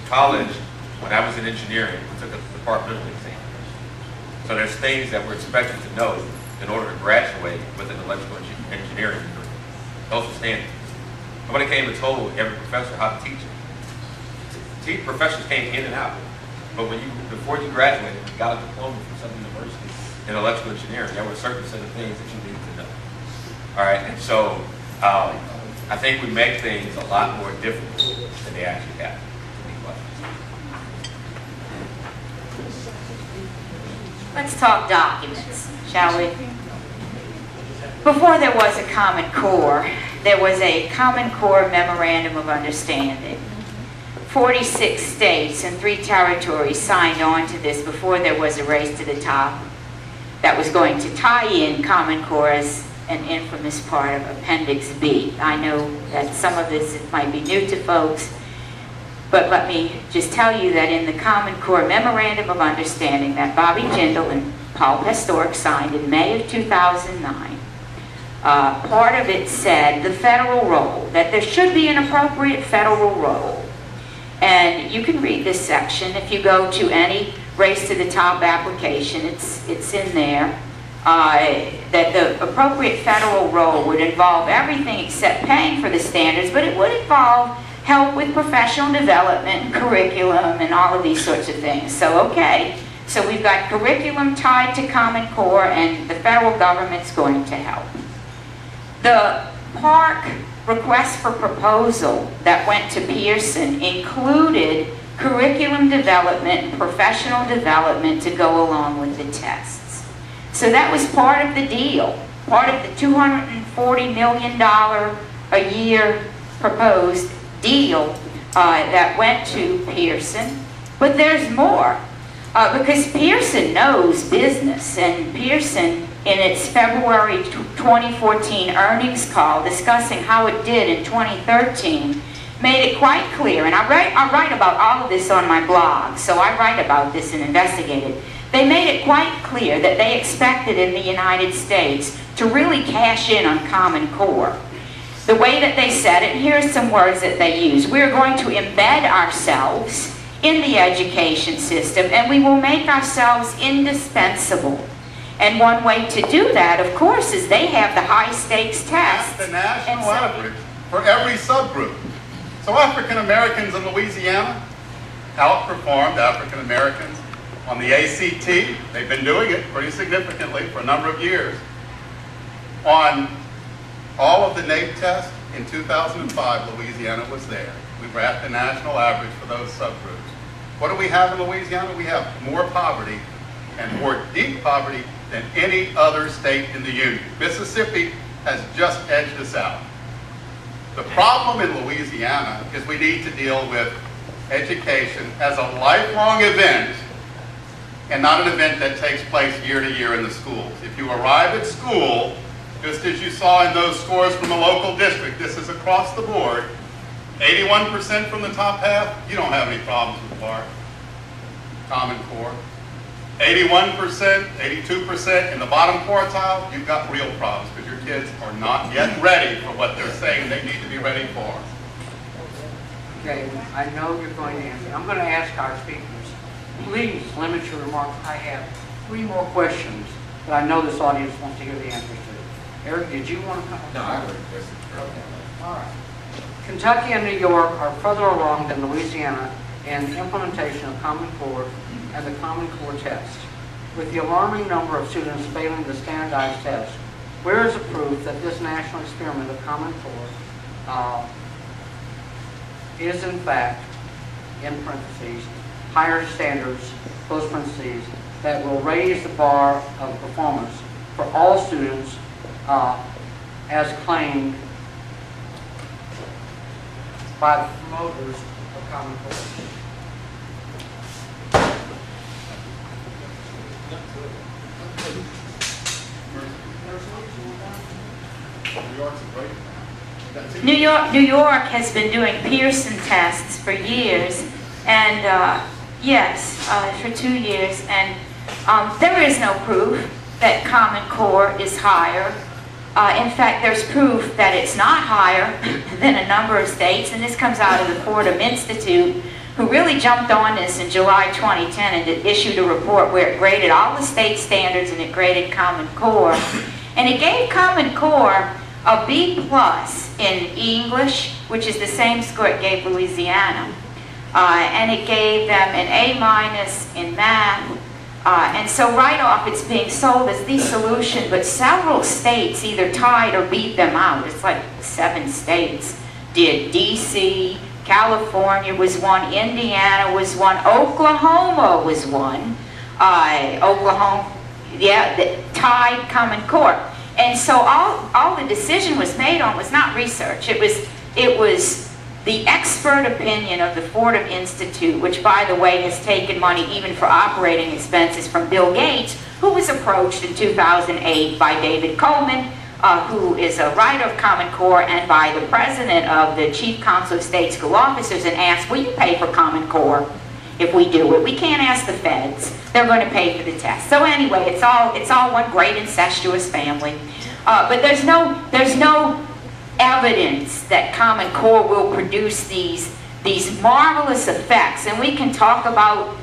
College, when I was in engineering, we took a departmental exam. So there's things that we're expected to know in order to graduate with an electrical engineering degree. Those are standards. Nobody came and told every professor how to teach it. Professors came in and out. But before you graduated, you got a diploma from some university in electrical engineering, there were a certain set of things that you needed to know. All right, and so I think we make things a lot more difficult than they actually have to be questions. Let's talk documents, shall we? Before there was a Common Core, there was a Common Core Memorandum of Understanding. 46 states and 3 territories signed on to this before there was a race to the top that was going to tie in Common Core as an infamous part of Appendix B. I know that some of this might be new to folks, but let me just tell you that in the Common Core Memorandum of Understanding that Bobby Jindal and Paul Pastoric signed in May of 2009, part of it said the federal role, that there should be an appropriate federal role. And you can read this section if you go to any Race to the Top application, it's in there, that the appropriate federal role would involve everything except paying for the standards, but it would involve help with professional development and curriculum and all of these sorts of things. So, okay, so we've got curriculum tied to Common Core and the federal government's going to help. The PARCC request for proposal that went to Pearson included curriculum development and professional development to go along with the tests. So that was part of the deal, part of the $240 million a year proposed deal that went to Pearson. But there's more, because Pearson knows business, and Pearson, in its February 2014 earnings call discussing how it did in 2013, made it quite clear, and I write about all of this on my blog, so I write about this and investigate it. They made it quite clear that they expected in the United States to really cash in on Common Core. The way that they said it, here's some words that they used. We're going to embed ourselves in the education system, and we will make ourselves indispensable. And one way to do that, of course, is they have the high-stakes tests. The national average for every subgroup. So African Americans in Louisiana outperformed African Americans on the ACT. They've been doing it pretty significantly for a number of years. On all of the NAEP tests in 2005, Louisiana was there. We were at the national average for those subgroups. What do we have in Louisiana? We have more poverty and more deep poverty than any other state in the union. Mississippi has just edged us out. The problem in Louisiana is we need to deal with education as a lifelong event and not an event that takes place year to year in the schools. If you arrive at school, just as you saw in those scores from the local district, this is across the board, 81% from the top half, you don't have any problems with PARCC, Common Core. 81%, 82% in the bottom quartile, you've got real problems because your kids are not yet ready for what they're saying they need to be ready for. Okay, I know you're going to answer. I'm going to ask our speakers, please limit your remarks. I have 3 more questions that I know this audience wants to hear the answers to. Eric, did you want to come? No, I would. Okay, all right. Kentucky and New York are further along than Louisiana in the implementation of Common Core and the Common Core test. With the alarming number of students failing the standardized test, where is the proof that this national experiment of Common Core is in fact, in parentheses, higher standards, close parentheses, that will raise the bar of performance for all students as claimed by the promoters of Common Core. New York has been doing Pearson tests for years, and yes, for 2 years, and there is no proof that Common Core is higher. In fact, there's proof that it's not higher than a number of states, and this comes out of the Fordham Institute, who really jumped on this in July 2010 and issued a report where it graded all the state standards and it graded Common Core. And it gave Common Core a B+ in English, which is the same score it gave Louisiana. And it gave them an A- in math. And so right off it's being sold as the solution, but several states either tied or beat them out. It's like 7 states did. DC, California was one, Indiana was one, Oklahoma was one. Oklahoma, yeah, tied Common Core. And so all the decision was made on was not research. It was the expert opinion of the Fordham Institute, which, by the way, has taken money even for operating expenses from Bill Gates, who was approached in 2008 by David Coleman, who is a writer of Common Core, and by the president of the Chief Council of State School Officers, and asked, will you pay for Common Core if we do it? We can't ask the feds. They're going to pay for the test. So anyway, it's all one great incestuous family. But there's no evidence that Common Core will produce these marvelous effects. And we can talk about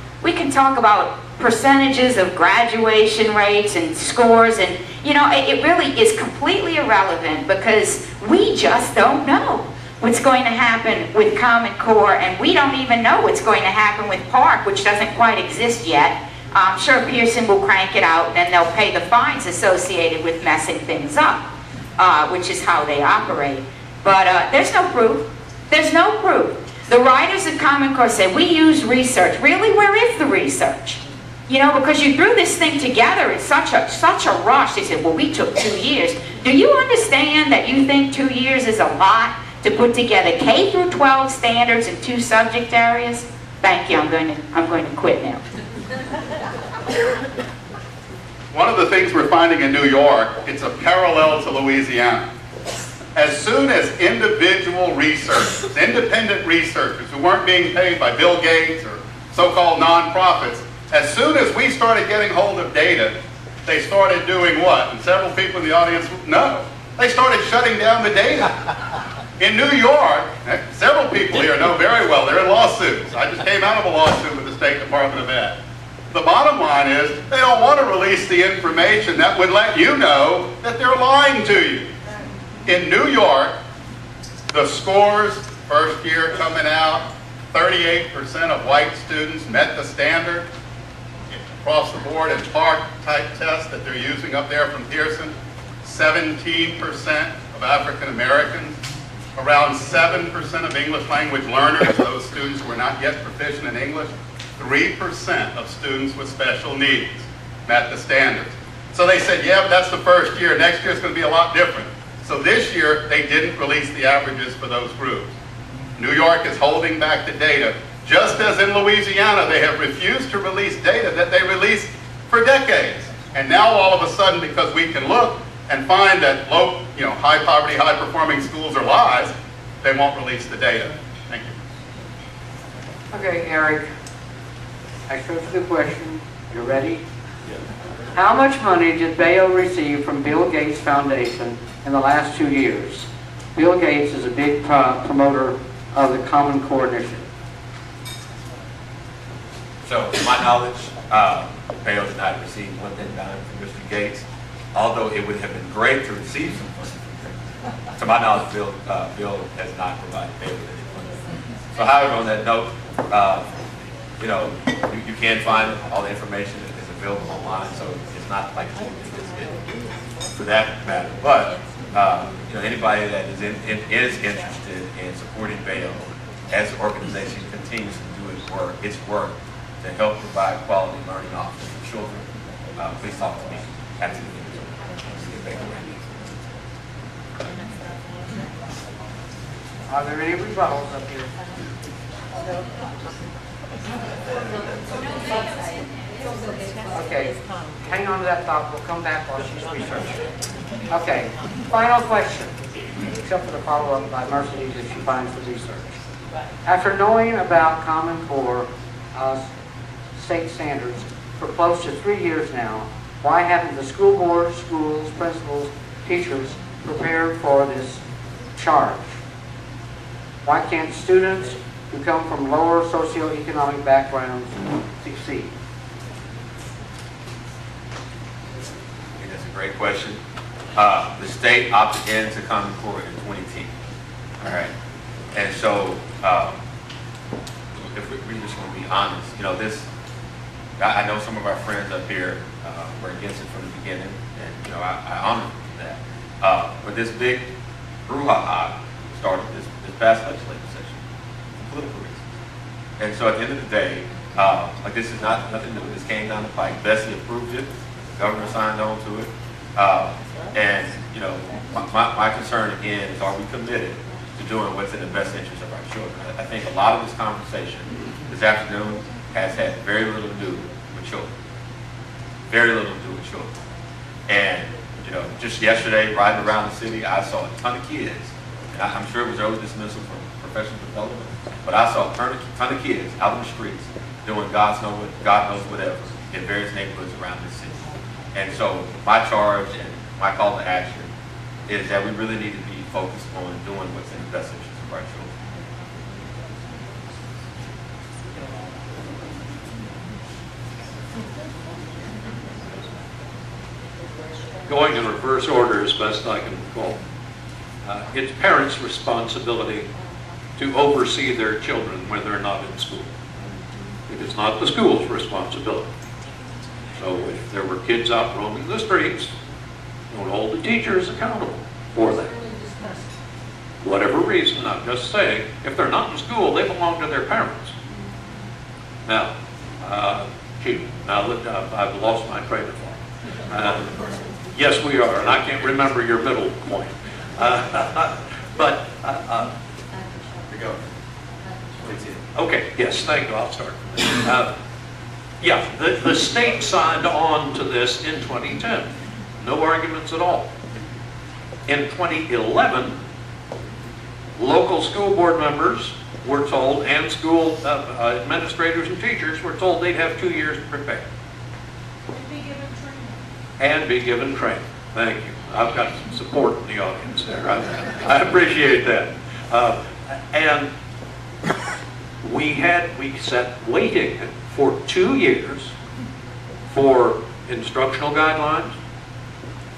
percentages of graduation rates and scores, and you know, it really is completely irrelevant because we just don't know what's going to happen with Common Core, and we don't even know what's going to happen with PARCC, which doesn't quite exist yet. I'm sure Pearson will crank it out, and then they'll pay the fines associated with messing things up, which is how they operate. But there's no proof. There's no proof. The writers of Common Core say, we use research. Really, where is the research? You know, because you threw this thing together in such a rush. They said, well, we took 2 years. Do you understand that you think 2 years is a lot to put together K through 12 standards in 2 subject areas? Thank you. I'm going to quit now. One of the things we're finding in New York, it's a parallel to Louisiana. As soon as individual researchers, independent researchers who weren't being paid by Bill Gates or so-called nonprofits, as soon as we started getting hold of data, they started doing what? And several people in the audience know. They started shutting down the data. In New York, several people here know very well, they're in lawsuits. I just came out of a lawsuit with the State Department of Ed. The bottom line is, they don't want to release the information that would let you know that they're lying to you. In New York, the scores, first year coming out, 38% of white students met the standard across the board in PARCC type tests that they're using up there from Pearson. 17% of African Americans, around 7% of English language learners, those students who are not yet proficient in English, 3% of students with special needs met the standards. So they said, yeah, but that's the first year. Next year it's going to be a lot different. So this year, they didn't release the averages for those groups. New York is holding back the data, just as in Louisiana, they have refused to release data that they released for decades. And now all of a sudden, because we can look and find that low, high poverty, high performing schools are lies, they won't release the data. Thank you. Okay, Eric, I showed you the question. You ready? Yes. How much money did Bayo receive from Bill Gates Foundation in the last 2 years? Bill Gates is a big promoter of the Common Core initiative. So, to my knowledge, Bayo did not receive one dime from Mr. Gates, although it would have been great to receive some funding from him. To my knowledge, Bill has not provided Bayo with any funding. So, however, on that note, you can find all the information that is available online, so it's not like it's hidden for that matter. But anybody that is interested in supporting Bayo as an organization continues to do its work to help provide quality learning options for children, please talk to me after the meeting. Are there any rebuttals up here? Okay, hang on to that thought, we'll come back while she's researching. Okay, final question, except for the follow-up by Mercedes if she finds the research. After knowing about Common Core state standards for close to 3 years now, why haven't the school board, schools, principals, teachers prepared for this charge? Why can't students who come from lower socioeconomic backgrounds succeed? I think that's a great question. The state opted into Common Core in 2010. All right. And so, if we're just going to be honest, you know, I know some of our friends up here were against it from the beginning, and, you know, I honor that. But this big brouhaha started this past legislative session for political reasons. And so at the end of the day, like this is nothing new. This came down the pike. Bessie approved it. The governor signed on to it. And, you know, my concern again is, are we committed to doing what's in the best interest of our children? I think a lot of this conversation this afternoon has had very little to do with children. Very little to do with children. And, you know, just yesterday, riding around the city, I saw a ton of kids. And I'm sure it was early dismissal from professional development, but I saw a ton of kids out in the streets doing God knows whatever in various neighborhoods around this city. And so my charge and my call to action is that we really need to be focused on doing what's in the best interest of our children. Going in reverse order as best I can recall. It's parents' responsibility to oversee their children when they're not in school. It is not the school's responsibility. So if there were kids out roaming the streets, don't hold the teachers accountable for that. Whatever reason, I'm just saying, if they're not in school, they belong to their parents. Now, now that I've lost my train of thought. Yes, we are, and I can't remember your middle point. Okay, yes, thank you, I'll start. Yeah, the state signed on to this in 2010. No arguments at all. In 2011, local school board members were told, and school administrators and teachers were told they'd have 2 years to prepare. And be given training. Thank you. I've got some support in the audience there. I appreciate that. And we sat waiting for 2 years for instructional guidelines,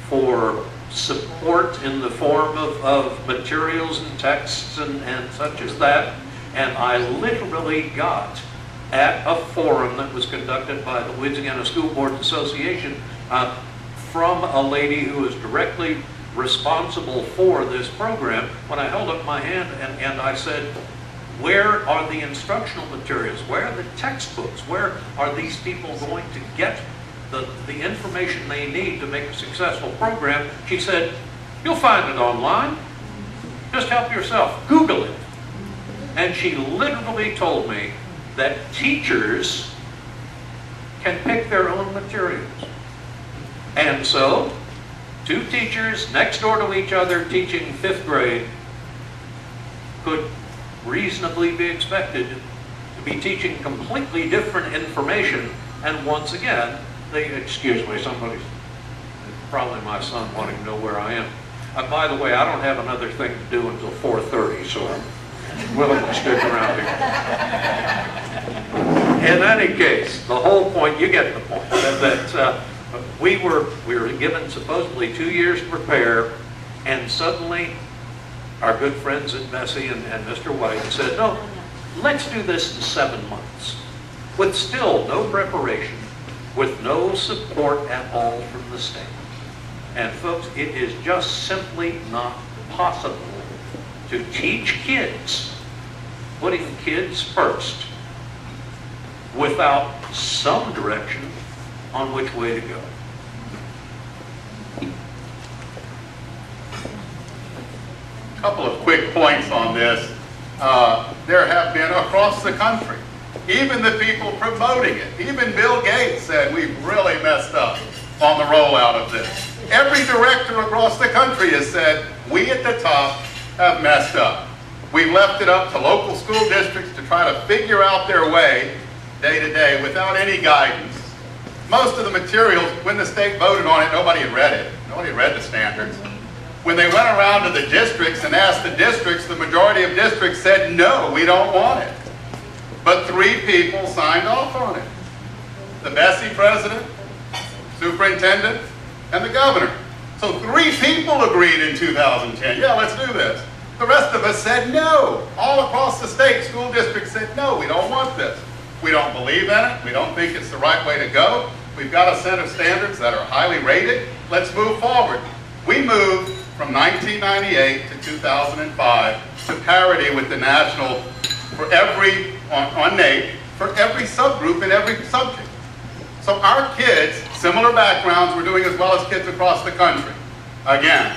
for support in the form of materials and texts and such as that. And I literally got at a forum that was conducted by the Louisiana School Boards Association from a lady who was directly responsible for this program, when I held up my hand and I said, where are the instructional materials? Where are the textbooks? Where are these people going to get the information they need to make a successful program? She said, you'll find it online. Just help yourself. Google it. And she literally told me that teachers can pick their own materials. And so, 2 teachers next door to each other teaching 5th grade could reasonably be expected to be teaching completely different information. And once again, excuse me, somebody's, probably my son wanting to know where I am. By the way, I don't have another thing to do until 4:30, so I'm willing to stick around here. In any case, the whole point, you get the point, that we were given supposedly 2 years to prepare, and suddenly our good friends at Bessie and Mr. White said, no, let's do this in 7 months, with still no preparation, with no support at all from the state. And folks, it is just simply not possible to teach kids, putting kids first, without some direction on which way to go. couple of quick points on this. There have been across the country, even the people promoting it, even Bill Gates said we've really messed up on the rollout of this. Every director across the country has said we at the top have messed up. We've left it up to local school districts to try to figure out their way day to day without any guidance. Most of the materials, when the state voted on it, nobody had read it. Nobody had read the standards. When they went around to the districts and asked the districts, the majority of districts said, no, we don't want it. But 3 people signed off on it. The Bessie president, superintendent, and the governor. So 3 people agreed in 2010, yeah, let's do this. The rest of us said no. All across the state, school districts said, no, we don't want this. We don't believe in it. We don't think it's the right way to go. We've got a set of standards that are highly rated. Let's move forward. We moved from 1998 to 2005 to parity with the national for every, on NAEP, for every subgroup in every subject. So our kids, similar backgrounds, we're doing as well as kids across the country. Again,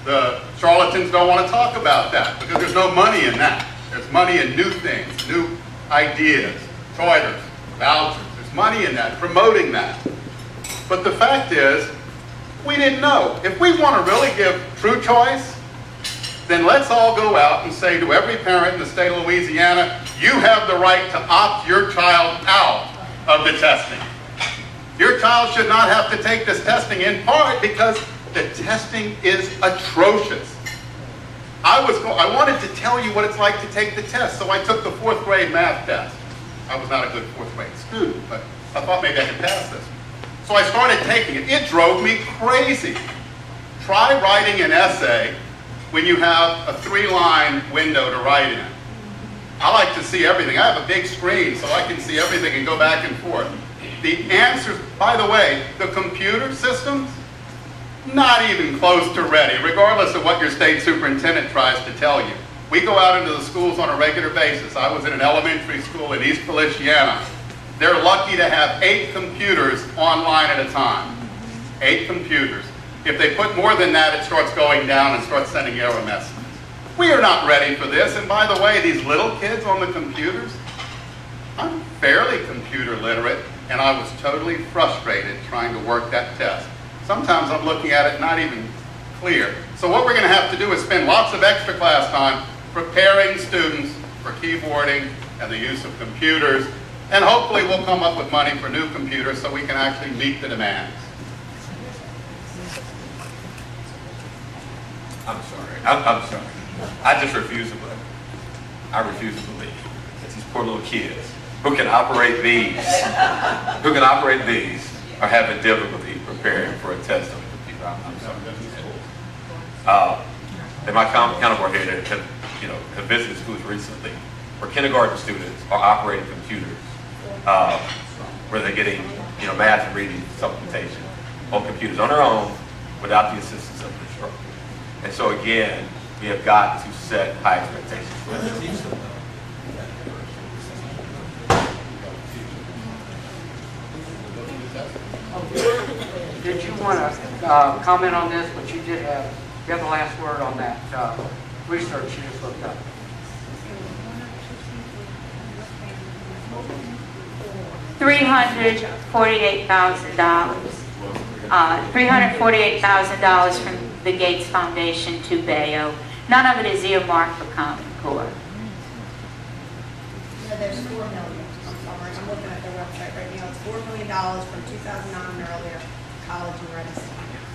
the charlatans don't want to talk about that because there's no money in that. There's money in new things, new ideas, charters, vouchers. There's money in that, promoting that. But the fact is, we didn't know. If we want to really give true choice, then let's all go out and say to every parent in the state of Louisiana, you have the right to opt your child out of the testing. Your child should not have to take this testing in part because the testing is atrocious. I wanted to tell you what it's like to take the test, so I took the 4th grade math test. I was not a good 4th grade student, but I thought maybe I could pass this. So I started taking it. It drove me crazy. Try writing an essay when you have a 3-line window to write in. I like to see everything. I have a big screen so I can see everything and go back and forth. The answers, by the way, the computer systems, not even close to ready, regardless of what your state superintendent tries to tell you. We go out into the schools on a regular basis. I was in an elementary school in East Feliciana. They're lucky to have 8 computers online at a time. 8 computers. If they put more than that, it starts going down and starts sending error messages. We are not ready for this. And by the way, these little kids on the computers, I'm fairly computer literate, and I was totally frustrated trying to work that test. Sometimes I'm looking at it not even clear. So what we're going to have to do is spend lots of extra class time preparing students for keyboarding and the use of computers, and hopefully we'll come up with money for new computers so we can actually meet the demands. I'm sorry. I'm sorry. I just refuse to believe. I refuse to believe that these poor little kids who can operate these, are having difficulty preparing for a test on the computer. I'm sorry. And my counterpart here have visited schools recently where kindergarten students are operating computers, where they're getting math and reading supplementation on computers on their own without the assistance of the instructor. And so again, we have got to set high expectations for them. Did you want to comment on this? But you have the last word on that research you just looked up. $348,000 from the Gates Foundation to Bayo. None of it is earmarked for Common Core. No, there's $4 million. I'm sorry, I'm looking at their website right now. It's $4 million from 2009 and earlier, college and Redison.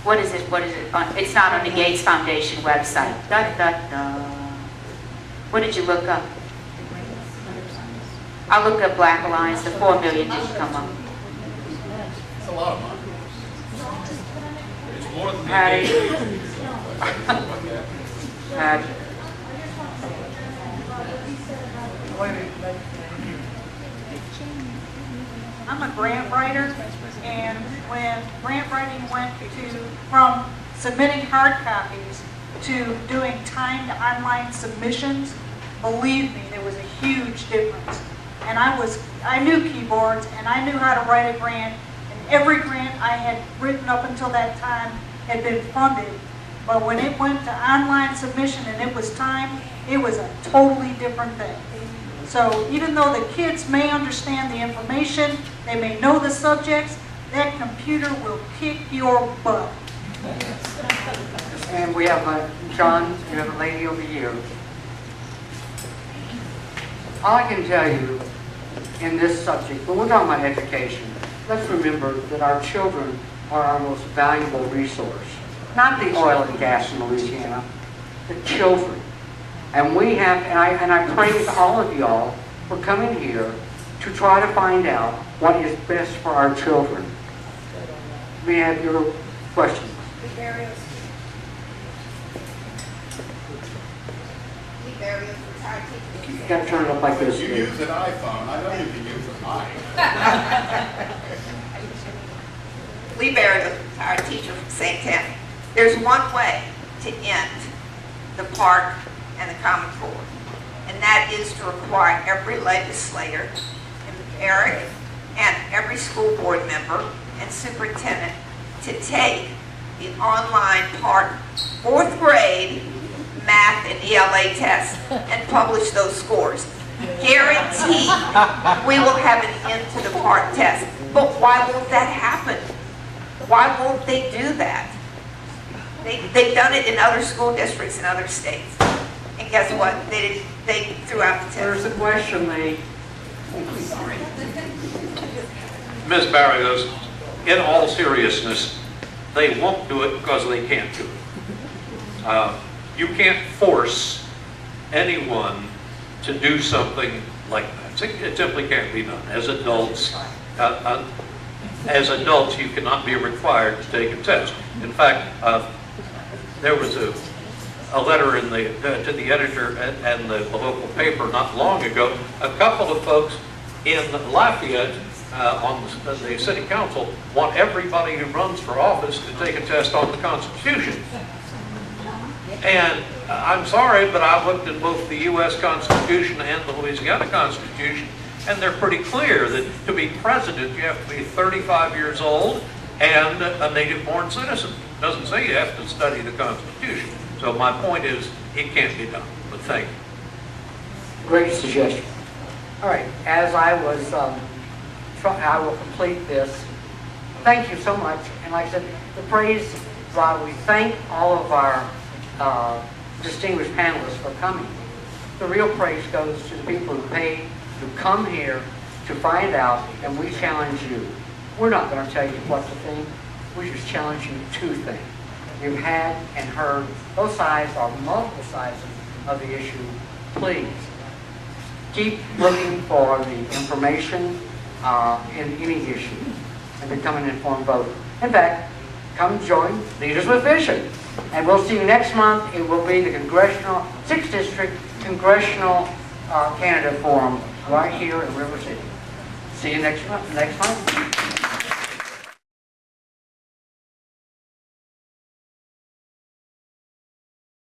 What is it? What is it? It's not on the Gates Foundation website. Da, da, da. What did you look up? I looked up Black Alliance. The $4 million didn't come up. It's a lot of money. It's more than Patty. Patty. I'm a grant writer, and when grant writing went from submitting hard copies to doing timed online submissions, believe me, there was a huge difference. And I knew keyboards, and I knew how to write a grant, and every grant I had written up until that time had been funded. But when it went to online submission and it was timed, it was a totally different thing. So even though the kids may understand the information, they may know the subjects, that computer will kick your butt. And we have, John, you have a lady over here. All I can tell you in this subject, when we're talking about education, let's remember that our children are our most valuable resource. Not the oil and gas in Louisiana, the children. And we have, and I praise all of y'all for coming here to try to find out what is best for our children. May I have your questions? The barriers. The barriers for retired teachers. You got to turn it up like this. You use an iPhone, I know you can use a mic. Lee Barrett, a retired teacher from St. Tammy. There's one way to end the park and the Common Core, and that is to require every legislator, and Eric, and every school board member and superintendent to take the online part 4th grade math and ELA tests and publish those scores. Guaranteed we will have an end to the part test. But why won't that happen? Why won't they do that? They've done it in other school districts in other states. And guess what? They threw out the test. There's a question, Lee. Ms. Barrios, in all seriousness, they won't do it because they can't do it. You can't force anyone to do something like that. It simply can't be done. As adults, you cannot be required to take a test. In fact, there was a letter to the editor and the local paper not long ago. A couple of folks in Lafayette on the city council want everybody who runs for office to take a test on the Constitution. And I'm sorry, but I looked at both the U.S. Constitution and the Louisiana Constitution, and they're pretty clear that to be president, you have to be 35 years old and a native-born citizen. It doesn't say you have to study the Constitution. So my point is, it can't be done. But thank you. Great suggestion. All right, as I was, I will complete this. Thank you so much. And like I said, the praise, while we thank all of our distinguished panelists for coming, the real praise goes to the people who paid to come here to find out, and we challenge you. We're not going to tell you what to think. We just challenge you to think. You've had and heard both sides or multiple sides of the issue. Please keep looking for the information in any issue and become an informed voter. In fact, come join Leaders with Vision. And we'll see you next month. It will be the 6th District Congressional Candidate Forum right here in River City. See you next month.